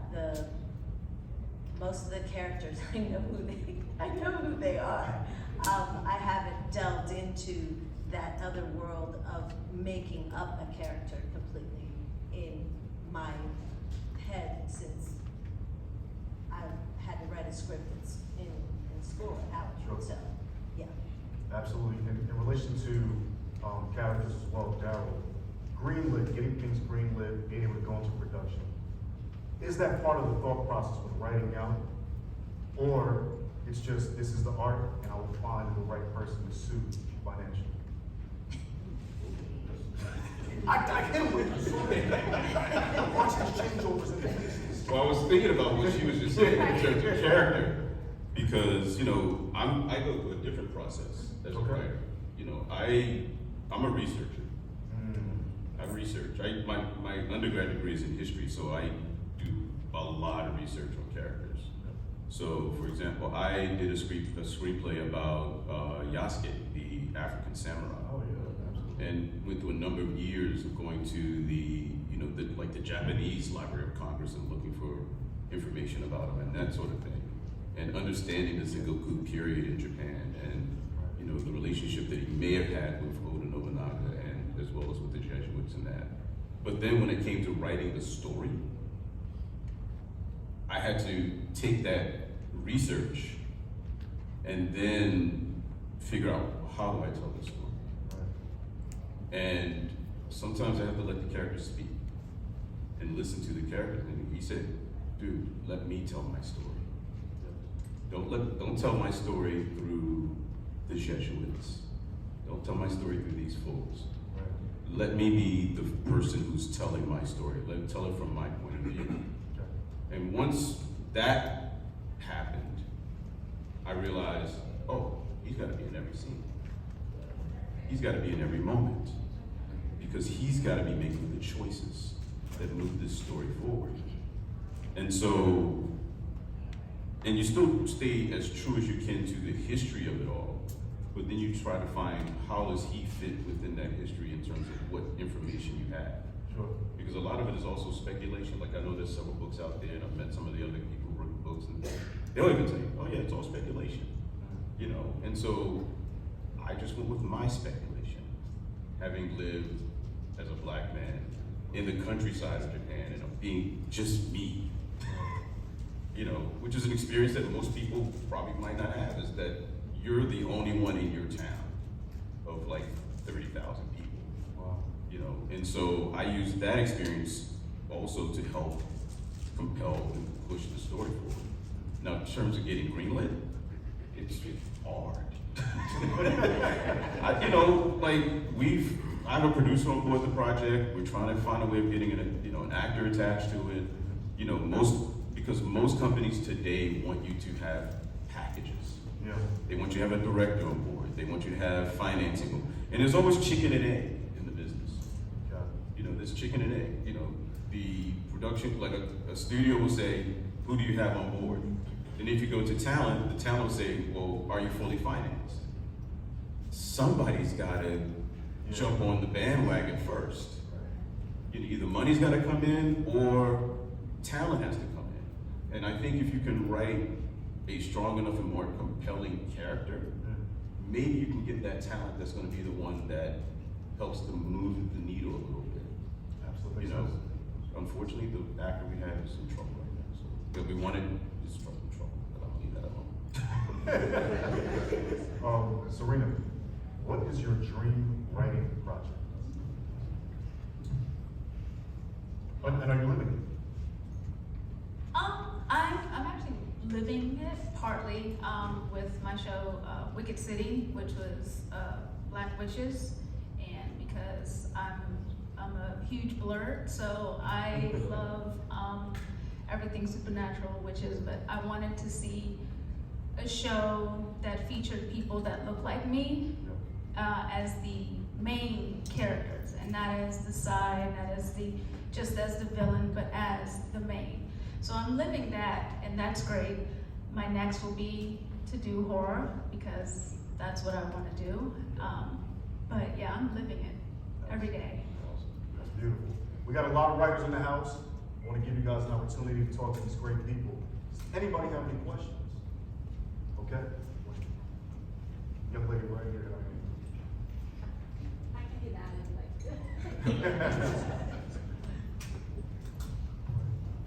most of the characters I know who they are. I haven't delved into that other world of making up a character completely in my head, since I've had to write a script in school at Howard. Sure. So, yeah. Absolutely. In relation to characters as well, Daryl, greenlit, getting things greenlit, being able to go into production, is that part of the thought process with writing out? Or it's just, this is the art and I will find the right person to suit financially? I hit him with it. Watch his changeovers in the faces. Well, I was thinking about what she was just saying in terms of character, because, you know, I go through a different process as a Okay. writer. You know, I'm a researcher. I research. My undergrad degree is in history, so I do a lot of research on characters. So, for example, I did a screenplay about Yasuke, the African samurai. Oh yeah, absolutely. And went through a number of years of going to the Japanese Library of Congress and looking for information about him and that sort of thing, and understanding the Sengoku period in Japan, and the relationship that he may have had with Oda Nobunaga, and as well as with the Jesuits and that. But then when it came to writing the story, I had to take that research and then figure out, how do I tell this story? And sometimes I have to let the characters speak and listen to the characters. And he said, dude, let me tell my story. Don't tell my story through the Jesuits. Don't tell my story through these folks. Let me be the person who's telling my story. Let me tell it from my point of view. And once that happened, I realized, oh, he's got to be in every scene. He's got to be in every moment, because he's got to be making the choices that move this story forward. And so, and you still stay as true as you can to the history of it all, but then you try to find, how does he fit within that history in terms of what information you have? Sure. Because a lot of it is also speculation. Like, I know there's several books out there, and I've met some of the other people who wrote books, and they'll even tell you, oh yeah, it's all speculation. And so I just went with my speculation, having lived as a black man in the countryside of Japan, and being just me. Which is an experience that most people probably might not have, is that you're the only one in your town of like 30,000 people. Wow. And so I used that experience also to help compel and push the story forward. Now, in terms of getting greenlit, it's hard. I have a producer on board the project. We're trying to find a way of getting an actor attached to it. Because most companies today want you to have packages. Yeah. They want you to have a director on board. They want you to have financing. And there's always chicken and egg in the business. Got it. There's chicken and egg. The production, like a studio will say, who do you have on board? And if you go to talent, the talent will say, well, are you fully financed? Somebody's gotta jump on the bandwagon first. You know, either money's gotta come in or talent has to come in. And I think if you can write a strong enough and more compelling character, maybe you can get that talent that's gonna be the one that helps to move the needle a little bit. Absolutely. You know, unfortunately, the actor we have is in trouble right now, so, that we wanted is in trouble, but I'll leave that alone. Serena, what is your dream writing project? And are you living it? I'm actually living it partly, with my show, Wicked City, which was, Black Witches. And because I'm a huge blerd, so I love, everything supernatural, witches, but I wanted to see a show that featured people that look like me, as the main characters, and not as the side, not as just as the villain, but as the main. So I'm living that, and that's great. My next will be to do horror, because that's what I want to do. But yeah, I'm living it every day. That's beautiful. We got a lot of writers in the house. I want to give you guys an opportunity to talk to these great people. Does anybody have any questions? Okay? Young lady right here. I can do that in like.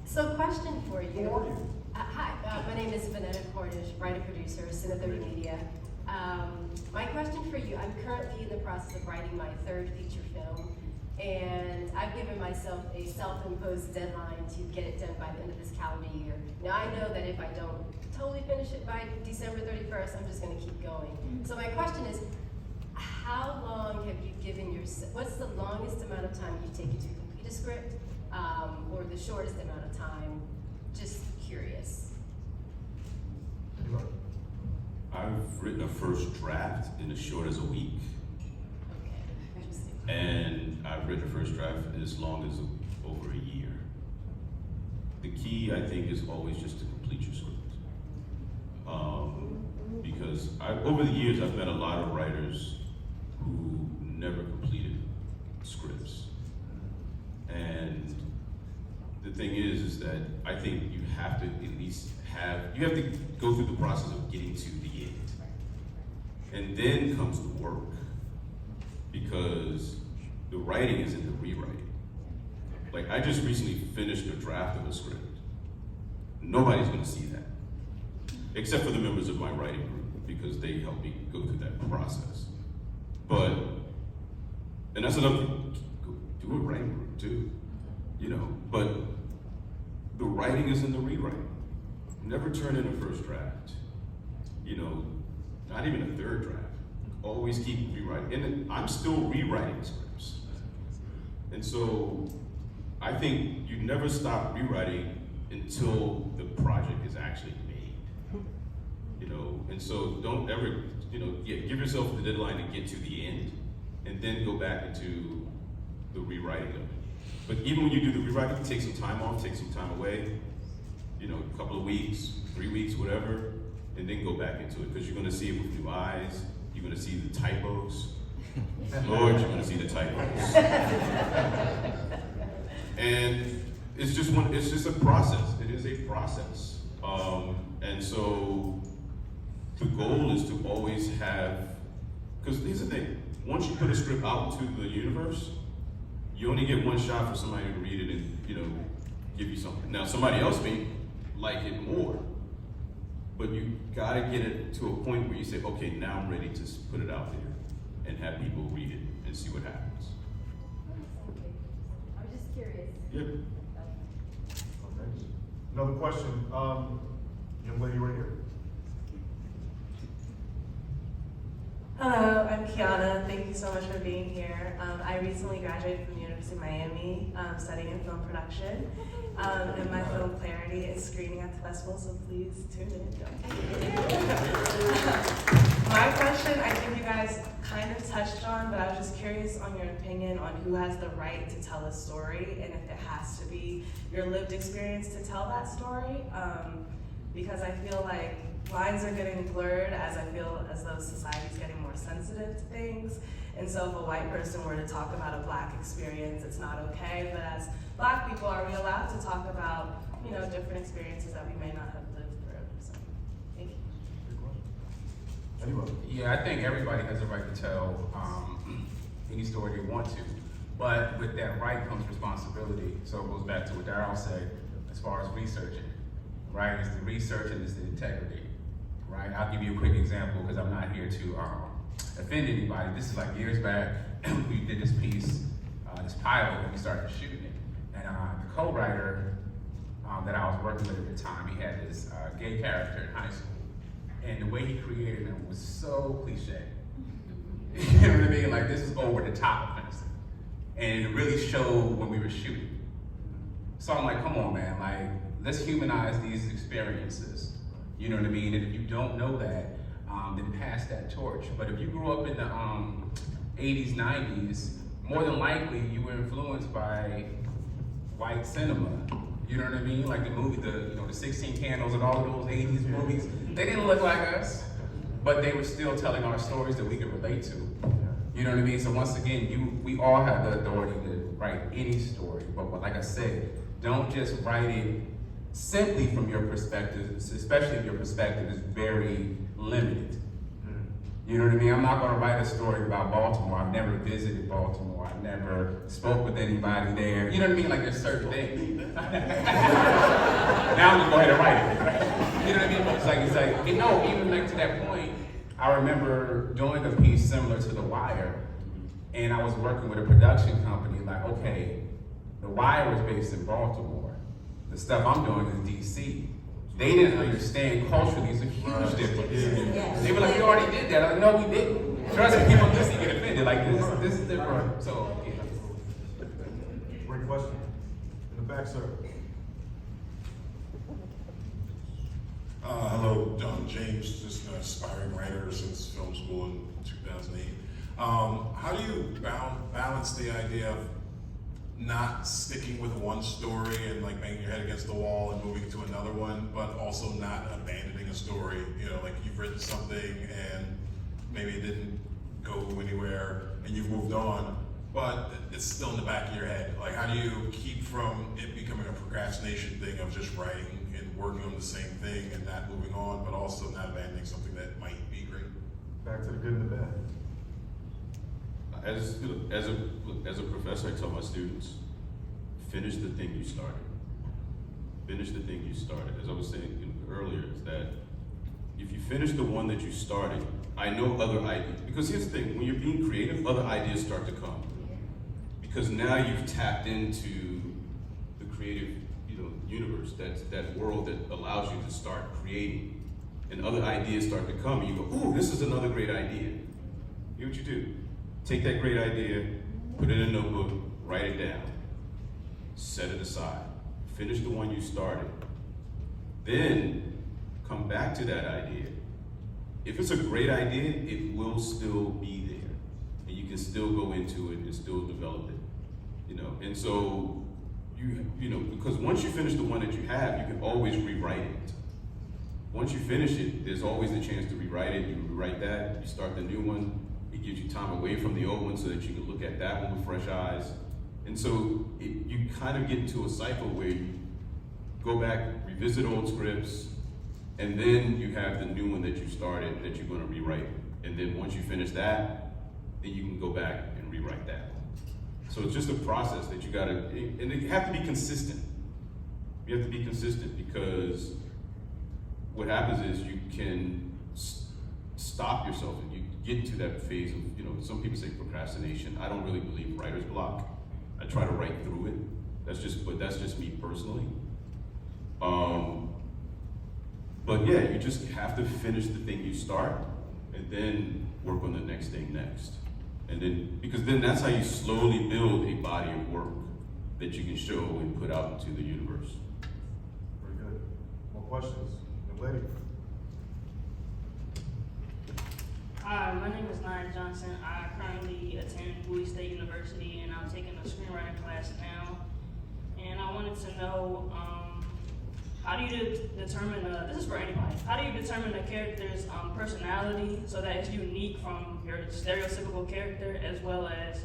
So question for you. Who are you? Hi, my name is Vanetta Cornish, writer-producer, Cine 30 Media. My question for you, I'm currently in the process of writing my third feature film, and I've given myself a self-imposed deadline to get it done by the end of this calendar year. Now I know that if I don't totally finish it by December 31st, I'm just gonna keep going. So my question is, how long have you given yourself, what's the longest amount of time you take to complete a script, or the shortest amount of time? Just curious. Anybody? I've written a first draft in as short as a week, Okay, interesting. and I've written a first draft as long as over a year. The key, I think, is always just to complete your script. Because over the years, I've met a lot of writers who never completed scripts. And the thing is that I think you have to at least you have to go through the process of getting to the end. And then comes the work. Because the writing is in the rewriting. Like, I just recently finished a draft of a script. Nobody's gonna see that. Except for the members of my writing group, because they helped me go through that process. But, and that's another thing, do a writing group too, you know, but the writing is in the rewriting. Never turn in a first draft, you know, not even a third draft. Always keep rewriting, and I'm still rewriting scripts. And so, I think you never stop rewriting until the project is actually made. You know, and so don't ever, you know, give yourself the deadline to get to the end, and then go back into the rewriting of it. But even when you do the rewriting, take some time off, take some time away, you know, a couple of weeks, 3 weeks, whatever, and then go back into it, because you're gonna see it with new eyes, you're gonna see the typos. Lord, you're gonna see the typos. And it's just a process. It is a process. And so the goal is to always have, because here's the thing, once you put a script out to the universe, you only get one shot for somebody to read it and, you know, give you something. Now, somebody else may like it more, but you gotta get it to a point where you say, okay, now I'm ready to put it out there and have people read it and see what happens. I was just curious. Yep. Okay. Another question, young lady right here. Hello, I'm Kiana. Thank you so much for being here. I recently graduated from the University of Miami, studying in film production. And my film Clarity is screening at the festival, so please tune in. My question, I think you guys kind of touched on, but I was just curious on your opinion on who has the right to tell a story and if it has to be your lived experience to tell that story. Because I feel like lines are getting blurred as I feel as though society's getting more sensitive to things. And so if a white person were to talk about a Black experience, it's not okay. But as Black people, are we allowed to talk about, you know, different experiences that we may not have lived through? So, thank you. Good question. Anybody? Yeah, I think everybody has a right to tell any story they want to, but with that right comes responsibility. So it goes back to what Darryl said as far as researching, right? It's the research and it's the integrity, right? I'll give you a quick example because I'm not here to offend anybody. This is like years back. We did this piece, this pilot, and we started shooting it. And the co-writer that I was working with at the time, he had this gay character in high school. And the way he created him was so cliche. You know what I mean? Like, this is over the top offensive. And it really showed when we were shooting. So I'm like, come on, man, like, let's humanize these experiences. You know what I mean? And if you don't know that, then pass that torch. But if you grew up in the 80s, 90s, more than likely you were influenced by white cinema. You know what I mean? Like the movie, the 16 Candles and all of those 80s movies, they didn't look like us, but they were still telling our stories that we could relate to. You know what I mean? So once again, we all have the authority to write any story, but like I said, don't just write it simply from your perspective, especially if your perspective is very limited. You know what I mean? I'm not gonna write a story about Baltimore. I've never visited Baltimore. I've never spoke with anybody there. You know what I mean? Like there's certain things. Now I'm gonna go ahead and write it. Right? You know what I mean? It's like, you know, even like to that point, I remember doing a piece similar to The Wire, and I was working with a production company, like, okay, The Wire was based in Baltimore. The stuff I'm doing is DC. They didn't understand culturally, it's a huge difference. Yes. They were like, we already did that. I'm like, no, we didn't. Trust me, people in DC get offended. Like, this is different. So, yeah. Great question. In the back, sir. Hello, James, just an aspiring writer since film school in 2008. How do you balance the idea of not sticking with one story and like banging your head against the wall and moving to another one, but also not abandoning a story? You know, like you've written something and maybe it didn't go anywhere and you've moved on, but it's still in the back of your head. Like, how do you keep from it becoming a procrastination thing of just writing and working on the same thing and not moving on, but also not abandoning something that might be great? Back to the good and the bad. As a professor, I tell my students, finish the thing you started. Finish the thing you started. As I was saying earlier, is that if you finish the one that you started, I know other ideas, because here's the thing, when you're being creative, other ideas start to come. Because now you've tapped into the creative, universe, that world that allows you to start creating. And other ideas start to come, and you go, ooh, this is another great idea. Here's what you do. Take that great idea, put it in a notebook, write it down, set it aside, finish the one you started. Then come back to that idea. If it's a great idea, it will still be there. And you can still go into it and still develop it. And so because once you finish the one that you have, you can always rewrite it. Once you finish it, there's always the chance to rewrite it. You rewrite that, you start the new one. It gives you time away from the old one so that you can look at that one with fresh eyes. And so you kind of get into a cycle where you go back, revisit old scripts, and then you have the new one that you started that you're going to rewrite. And then once you finish that, then you can go back and rewrite that one. So it's just a process that you gotta, and you have to be consistent. You have to be consistent because what happens is you can stop yourself and you get into that phase of, some people say procrastination. I don't really believe writer's block. I try to write through it. That's just me personally. But yeah, you just have to finish the thing you start, and then work on the next thing next. And then, because then that's how you slowly build a body of work that you can show and put out into the universe. Very good. More questions? Young lady? Hi, my name is Ryan Johnson. I currently attend Bowie State University, and I'm taking a screenwriting class now. And I wanted to know, how do you determine, this is for anybody, how do you determine a character's personality so that it's unique from your stereotypical character as well as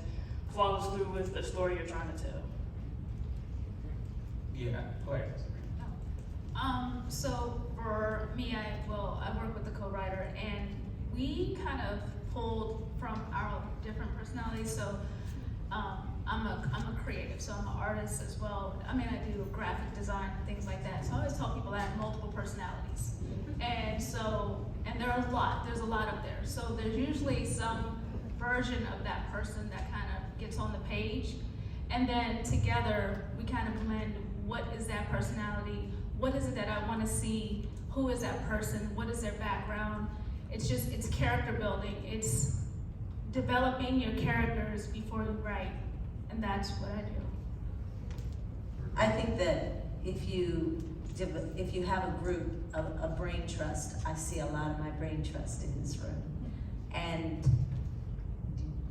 follows through with the story you're trying to tell? Yeah, go ahead. So for me, I work with the co-writer, and we kind of pulled from our different personalities. So I'm a creative, so I'm an artist as well. I mean, I do graphic design and things like that. So I always tell people I have multiple personalities. And there's a lot up there. So there's usually some version of that person that kind of gets on the page. And then together, we kind of blend, what is that personality? What is it that I want to see? Who is that person? What is their background? It's character building. It's developing your characters before you write. And that's what I do. I think that if you have a group of a brain trust, I see a lot of my brain trust in this room. And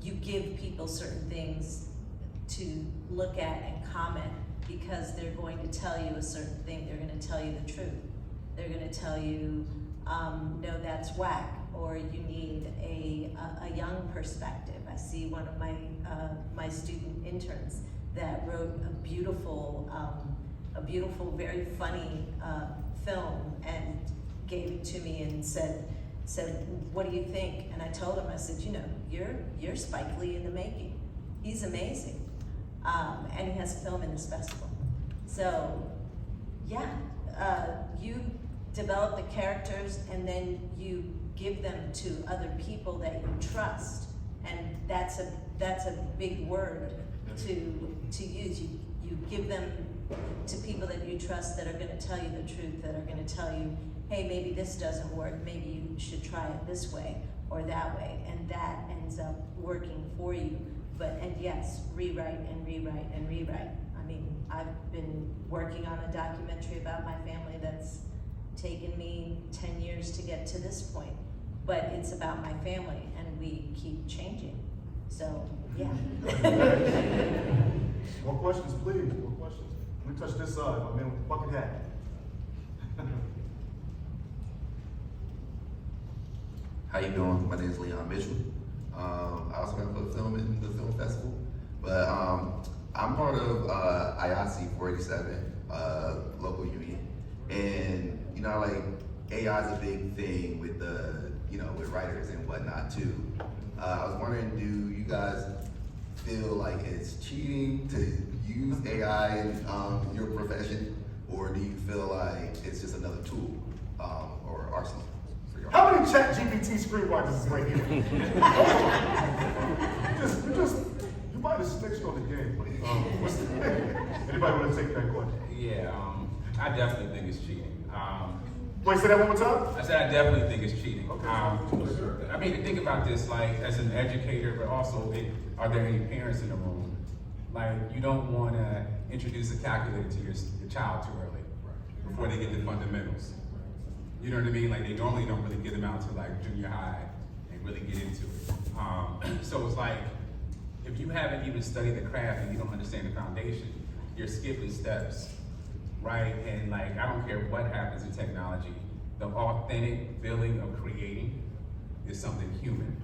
you give people certain things to look at and comment because they're going to tell you a certain thing. They're going to tell you the truth. They're going to tell you, no, that's whack, or you need a young perspective. I see one of my student interns that wrote a beautiful, very funny film and gave it to me and said, what do you think? And I told him, I said, you're Spike Lee in the making. He's amazing. And he has a film in this festival. So, yeah, you develop the characters and then you give them to other people that you trust. And that's a big word to use. You give them to people that you trust that are gonna tell you the truth, that are gonna tell you, hey, maybe this doesn't work, maybe you should try it this way or that way, and that ends up working for you. And yes, rewrite and rewrite and rewrite. I mean, I've been working on a documentary about my family that's taken me 10 years to get to this point, but it's about my family and we keep changing. So, yeah. More questions, please, more questions. Let me touch this side, my man with the bucket hat. How you doing? My name is Leon Mitchell. I also have a film in the film festival, but I'm part of IATSE 487 local union, and like AI is a big thing with with writers and whatnot too. I was wondering, do you guys feel like it's cheating to use AI in your profession, or do you feel like it's just another tool or arsenal for your? How many ChatGPT screenwriters is right here? you might have snitched on the game. Anybody want to take that question? Yeah, I definitely think it's cheating. Wait, say that one more time? I said I definitely think it's cheating. Okay. I mean, think about this, like, as an educator, but also, are there any parents in the room? Like, you don't want to introduce a calculator to your child too early, before they get the fundamentals. You know what I mean? Like, they normally don't really get them out to like junior high and really get into it. So it's like, if you haven't even studied the craft and you don't understand the foundation, you're skipping steps. Right, and like, I don't care what happens in technology, the authentic feeling of creating is something human,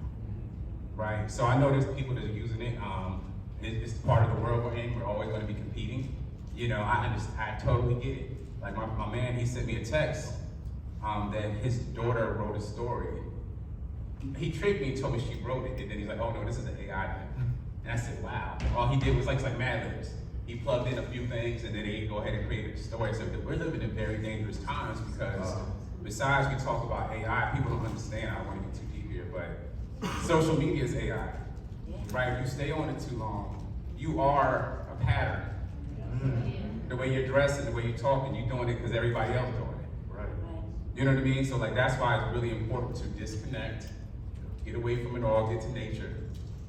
right? So I know there's people that are using it. It's part of the world we're in. We're always going to be competing. I totally get it. Like my man, he sent me a text that his daughter wrote a story. He tricked me and told me she wrote it, and then he's like, oh no, this is an AI thing. And I said, wow. All he did was like Mad Libs. He plugged in a few things and then he go ahead and create a story. So we're living in very dangerous times because besides we talk about AI, people don't understand. I don't want to get too deep here, but social media is AI, right? If you stay on it too long, you are a pattern. The way you're dressed and the way you're talking, you're doing it because everybody else doing it. Right. You know what I mean? So like, that's why it's really important to disconnect get away from it all, get to nature.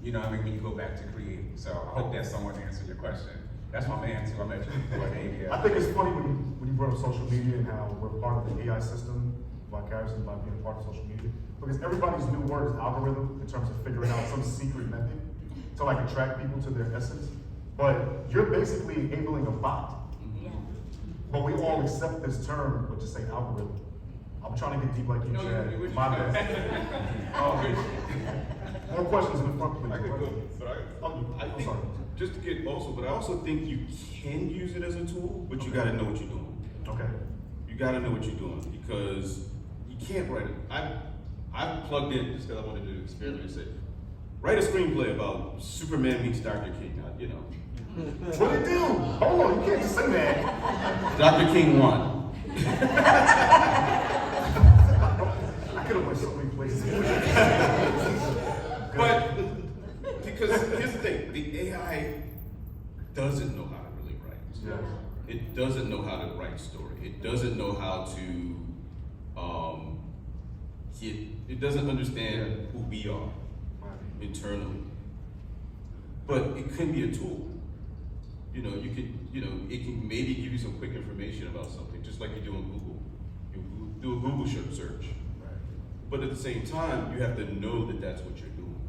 You know what I mean, when you go back to creating. So I hope that somewhat answered your question. That's my man too, I met you before at ABL. I think it's funny when you brought up social media and how we're part of the AI system vicariously by being a part of social media. Because everybody's new word is algorithm in terms of figuring out some secret method to like attract people to their essence. But you're basically enabling a bot. Yeah. But we all accept this term, but just say algorithm. I'm trying to get deep like you, No, Chad. you- My bad. More questions in the front, please. I could go, but I I'm think, sorry. just to get also, but I also think you can use it as a tool, but you gotta know what you're doing. Okay. You gotta know what you're doing, because you can't write it. I plugged in, just because I wanted to do an experiment, and said, write a screenplay about Superman meets Dr. King, you know. What'd it do? Hold on, you can't just say that. Dr. King won. I could have went so many places. But, because here's the thing, the AI doesn't know how to really write. Yes. It doesn't know how to write story. It doesn't know how to, it doesn't understand who we are internally. But it can be a tool. You know, it can maybe give you some quick information about something, just like you do on Google. You do a Google search. But at the same time, you have to know that that's what you're doing.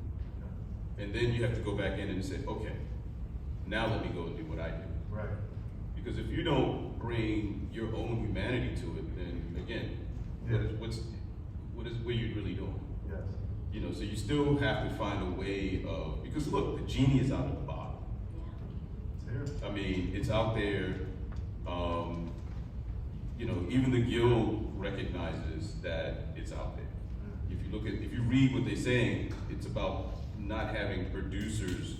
And then you have to go back in and say, okay, now let me go and do what I do. Right. Because if you don't bring your own humanity to it, then again, what are you really doing? Yes. You know, so you still have to find a way of, because look, the genie is out at the bottom. It's here. I mean, it's out there. You know, even the Guild recognizes that it's out there. If you read what they're saying, it's about not having producers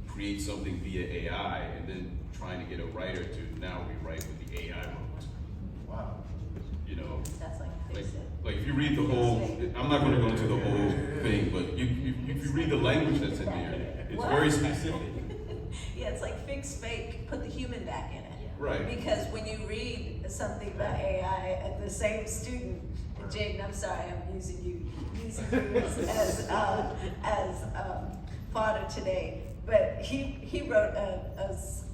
create something via AI and then trying to get a writer to now rewrite what the AI wrote. Wow. You know, That's like fix it. like if you read the whole, I'm not going to go into the whole thing, but if you read the language that's in there, it's very specific. Yeah, it's like fix fake, put the human back in it. Right. Because when you read something about AI, and the same student, Jaden, I'm sorry, I'm using you as fodder today, but he wrote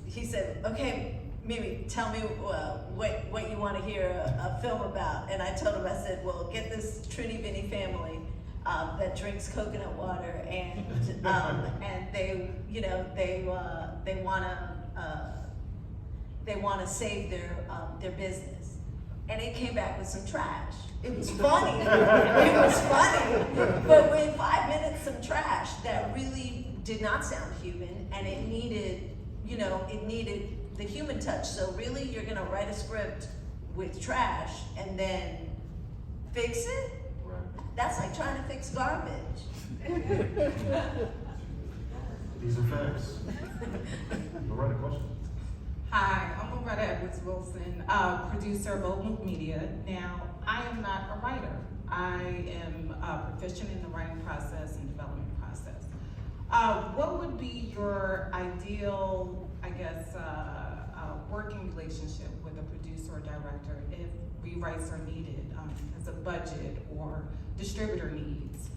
he said, okay, Mimi, tell me what you want to hear a film about, and I told him, I said, well, get this Trini Vinny family that drinks coconut water, and they want to save their business, and it came back with some trash. It was funny. It was funny, but with 5 minutes, some trash that really did not sound human, and it needed the human touch. So really, you're gonna write a script with trash and then fix it? Right. That's like trying to fix garbage. These are facts. Loretta, question? Hi, I'm Loretta Edwards Wilson, producer of Old Mook Media. Now, I am not a writer. I am proficient in the writing process and development process. What would be your ideal, working relationship with a producer or director if rewrites are needed, as a budget or distributor needs?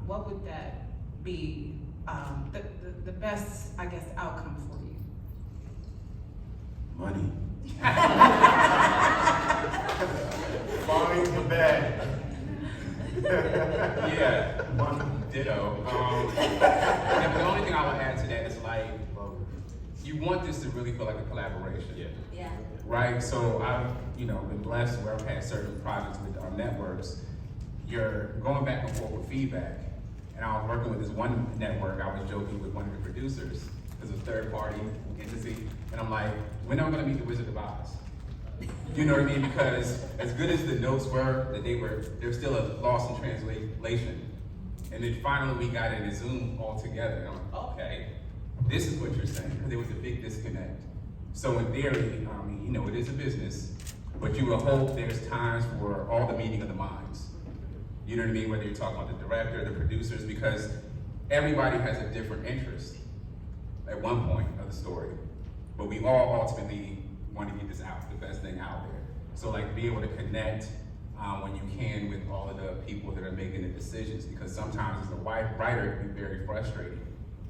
What would that be the best, outcome for you? Money. Find the bag. Yeah, Money. ditto. The only thing I would add to that is you want this to really feel like a collaboration. Yeah. Yeah. Right? So I've, been blessed where I've had certain projects with our networks. You're going back and forth with feedback. And I was working with this one network, I was joking with one of the producers, because of third party entity. And I'm like, when am I gonna meet the Wizard of Oz? You know what I mean? Because as good as the notes were, there's still a loss in translation. And then finally we got in a Zoom all together. And I'm like, okay, this is what you're saying. There was a big disconnect. So in theory, it is a business, but you will hope there's times for all the meeting of the minds. You know what I mean? Whether you're talking about the director, the producers, because everybody has a different interest at one point of the story. But we all ultimately want to get this out, the best thing out there. So be able to connect when you can with all of the people that are making the decisions, because sometimes as a writer, it can be very frustrating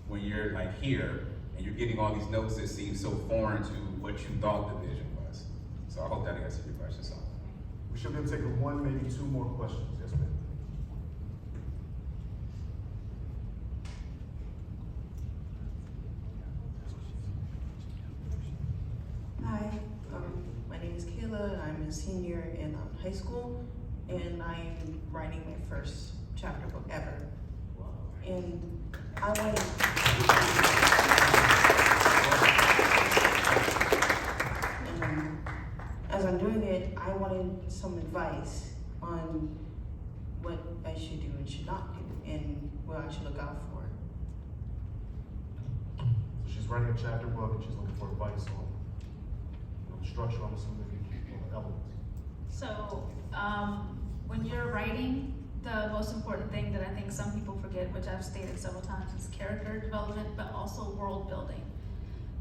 when you're like here and you're getting all these notes that seem so foreign to what you thought the vision was. So I hope that answers your question, so. We should be able to take one, maybe two more questions. Yes, ma'am. Hi, my name is Kayla, and I'm a senior in high school, and I am writing my first chapter book ever. And I wanted, as I'm doing it, I wanted some advice on what I should do and should not do, and what I should look out for. She's writing a chapter book and she's looking for advice on the structure, I'm assuming, on the elements. So, when you're writing, the most important thing that I think some people forget, which I've stated several times, is character development, but also world building.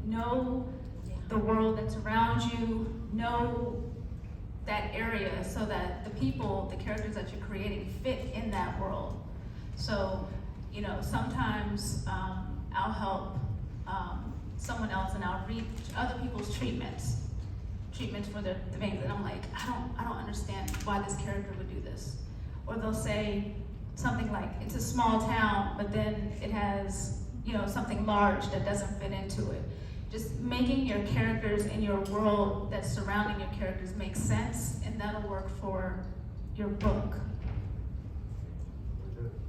Know the world that's around you, know that area so that the people, the characters that you're creating fit in that world. So, sometimes I'll help someone else and I'll read other people's treatments for the things, and I'm like, I don't understand why this character would do this. Or they'll say something like, it's a small town, but then it has, something large that doesn't fit into it. Just making your characters in your world that's surrounding your characters make sense, and that'll work for your book.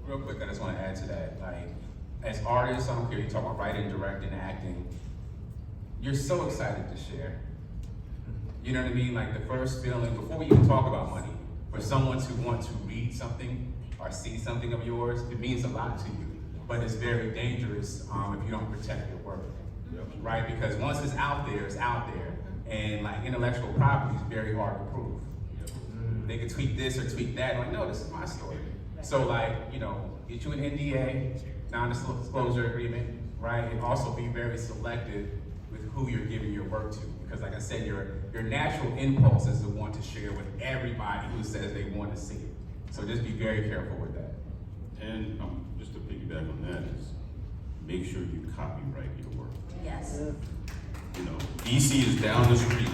Real quick, I just want to add to that. Like, as artists, I don't care, you talk about writing, directing, acting, you're so excited to share. You know what I mean? Like the first feeling, before we even talk about money, for someone to want to read something or see something of yours, it means a lot to you. But it's very dangerous if you don't protect your work, right? Because once it's out there, it's out there. And like intellectual property is very hard to prove. They could tweak this or tweak that. Like, no, this is my story. So like, get you an NDA, non-disclosure agreement, right? And also be very selective with who you're giving your work to. Because like I said, your natural impulse is to want to share with everybody who says they want to see it. So just be very careful with that. And just to piggyback on that is, make sure you copyright your work. Yes. DC is down the street.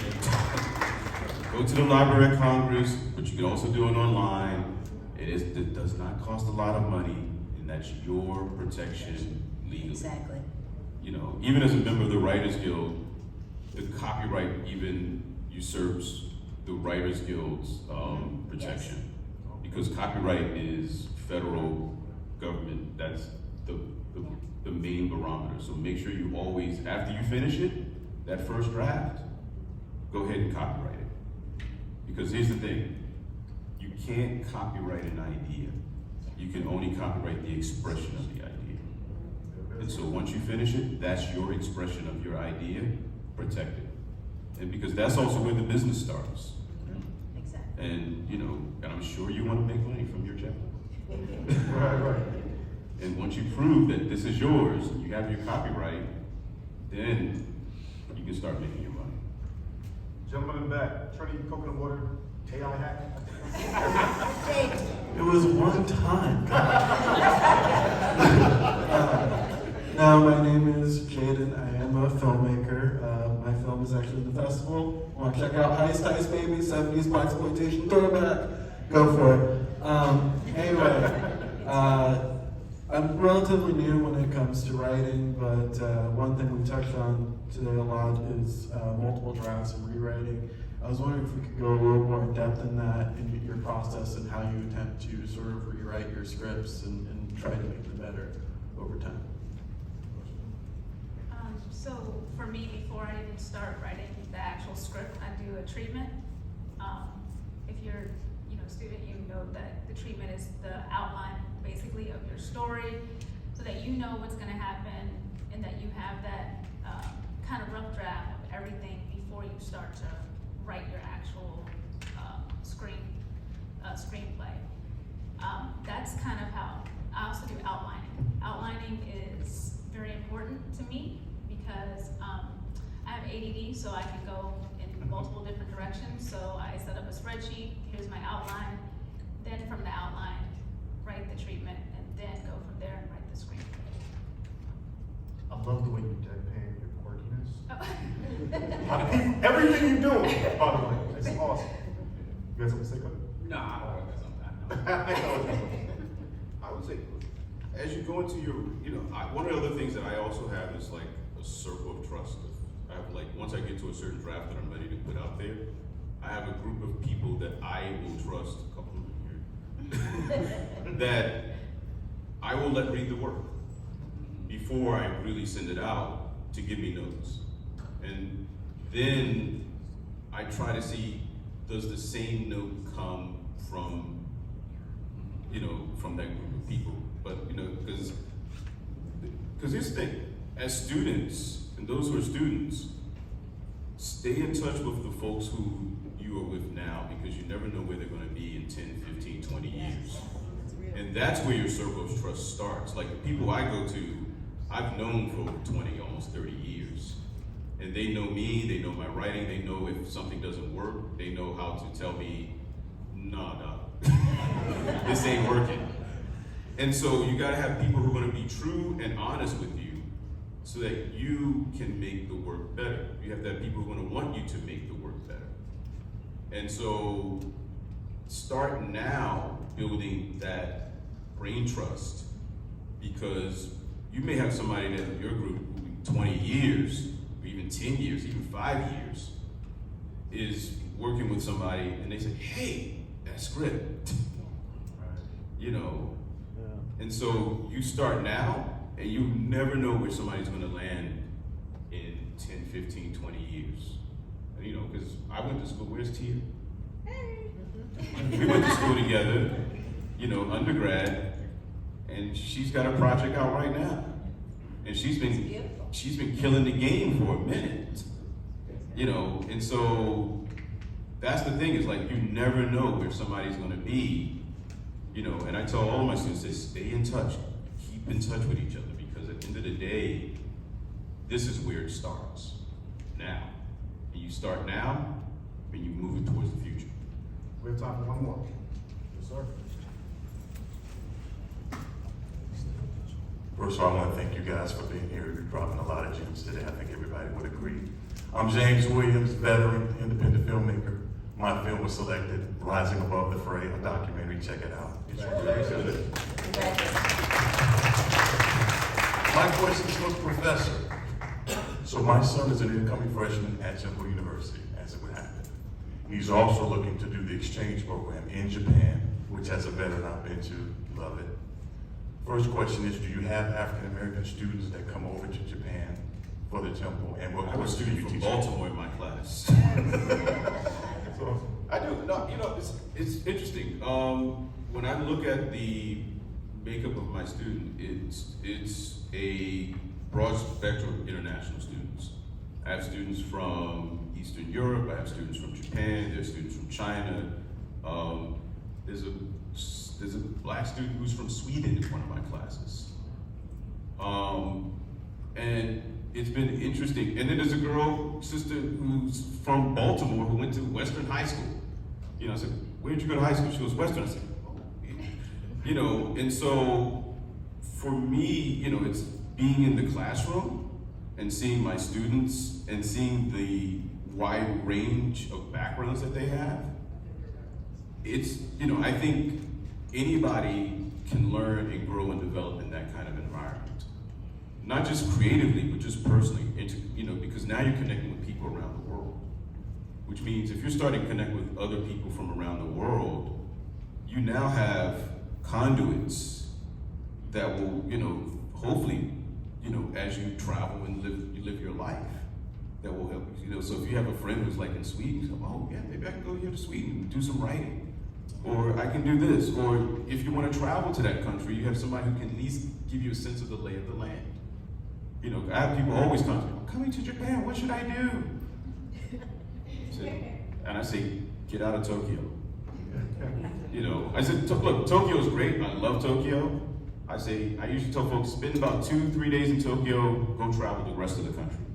Go to the Library of Congress, but you can also do it online. It does not cost a lot of money, and that's your protection legally. Exactly. Even as a member of the Writers Guild, the copyright even usurps the Writers Guild's protection. Because copyright is federal government, that's the main barometer. So make sure you always, after you finish it, that first draft, go ahead and copyright it. Because here's the thing, you can't copyright an idea. You can only copyright the expression of the idea. And so once you finish it, that's your expression of your idea, protect it. And because that's also where the business starts. Exactly. And and I'm sure you want to make money from your chapter. Right. And once you prove that this is yours, you have your copyright, then you can start making your money. Gentleman in the back, Trinity Coconut Water, AI hack. It was one time. Now, my name is Jaden. I am a filmmaker. My film is actually in the festival. Want to check out Heist Heist Baby, 70s blaxploitation throwback? Go for it. Anyway, I'm relatively new when it comes to writing, but one thing we touched on today a lot is multiple drafts and rewriting. I was wondering if we could go a little more in depth in that, in your process and how you attempt to sort of rewrite your scripts and try to make them better over time. So for me, before I even start writing the actual script, I do a treatment. If you're a student, you know that the treatment is the outline basically of your story, so that you know what's going to happen and that you have that kind of rough draft of everything before you start to write your actual screenplay. That's kind of how I also do outlining. Outlining is very important to me because I have ADD, so I can go in multiple different directions. So I set up a spreadsheet. Here's my outline. outline, then from the outline, write the treatment, and then go from there and write the screenplay. I love the way you deadpan your quirkiness. Oh. Everything you do, by the way, it's awesome. You got something to say, Cody? No, I don't know sometimes. I would say, as you go into your, one of the other things that I also have is like a circle of trust. I have like, once I get to a certain draft that I'm ready to put out there, I have a group of people that I will trust, a couple of them here, that I will let read the work before I really send it out to give me notes. And then I try to see, does the same note come from, from that group of people? But, because here's the thing, as students, and those who are students, stay in touch with the folks who you are with now, because you never know where they're gonna be in 10, 15, 20 years. And that's where your circle of trust starts. Like the people I go to, I've known for over 20, almost 30 years. And they know me, they know my writing, they know if something doesn't work, they know how to tell me, no, this ain't working. And so you gotta have people who are gonna be true and honest with you so that you can make the work better. You have to have people who are gonna want you to make the work better. And so start now building that brain trust, because you may have somebody that in your group who 20 years, or even 10 years, even 5 years, is working with somebody and they say, hey, that script, And so you start now and you never know where somebody's gonna land in 10, 15, 20 years. Because I went to school, where's Tia? We went to school together, undergrad, and she's got a project out right now. And she's been killing the game for a minute. And so that's the thing, is like you never know where somebody's gonna be. And I tell all of my students, say, stay in touch, keep in touch with each other, because at the end of the day, this is where it starts, now. And you start now, and you move it towards the future. We have time for one more. Yes, sir. First of all, I want to thank you guys for being here. You're dropping a lot of gems today. I think everybody would agree. I'm James Williams, veteran, independent filmmaker. My film was selected, Rising Above the Fray, a documentary. Check it out. It's really good. My question is for the professor. So my son is an incoming freshman at Temple University, as it would happen. He's also looking to do the exchange program in Japan, which as a veteran I've been to, love it. First question is, do you have African American students that come over to Japan for the Temple? And what course do you teach? Baltimore in my class. I do. No, it's interesting. When I look at the makeup of my student, it's a broad spectrum of international students. I have students from Eastern Europe. I have students from Japan. There's students from China. There's a black student who's from Sweden in one of my classes. And it's been interesting. And then there's a girl, sister, who's from Baltimore who went to Western High School. I said, where'd you go to high school? She was Western. I said, oh. And so for me, it's being in the classroom and seeing my students and seeing the wide range of backgrounds that they have. I think anybody can learn and grow and develop in that kind of environment. Not just creatively, but just personally, because now you're connecting with people around the world. Which means if you're starting to connect with other people from around the world, you now have conduits that will, hopefully, as you travel and live your life, that will help you. So if you have a friend who's like in Sweden, you say, oh yeah, maybe I can go here to Sweden and do some writing. Or I can do this. Or if you want to travel to that country, you have somebody who can at least give you a sense of the lay of the land. I have people always come to me, I'm coming to Japan, what should I do? And I say, get out of Tokyo. I said, look, Tokyo's great, I love Tokyo. I usually tell folks, spend about 2-3 days in Tokyo, go travel the rest of the country.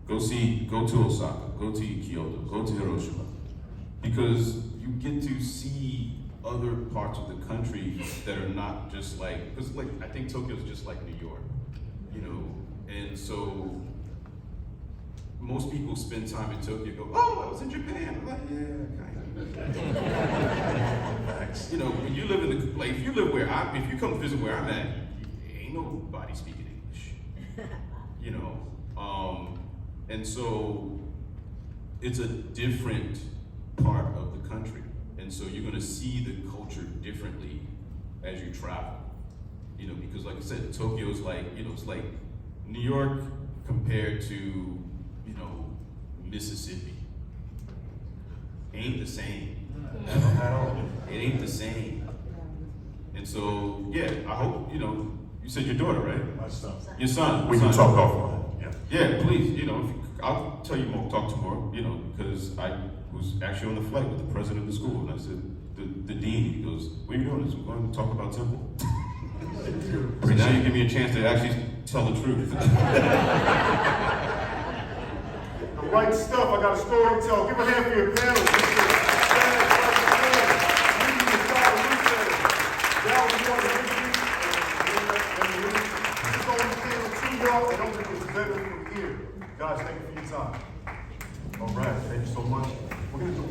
Go to Osaka, go to Kyoto, go to Hiroshima. Because you get to see other parts of the country that are not just like, because like, I think Tokyo's just like New York, you know, and so most people spend time in Tokyo, go, oh, I was in Japan. I'm like, yeah, kind of. You know, when you live in the, like, if you come visit where I'm at, ain't nobody speaking English, you know, and so it's a different part of the country, and so you're gonna see the culture differently as you travel, you know, because like I said, Tokyo's like, you know, it's like New York compared to, you know, Mississippi. Ain't the same at all. It ain't the same. And so, yeah, I hope, you know, you said your daughter, right? My son. Your son. We can talk offline, yeah. Yeah, please, you know, I'll tell you more, talk tomorrow, you know, because I was actually on the flight with the president of the school, and I said, the dean, he goes, what are you doing? I said, we're going to talk about Temple. So now you give me a chance to actually tell the truth. The right stuff, I got a story to tell. Give a hand for your panel. Guys, thank you for your time. All right, thank you so much. We're gonna do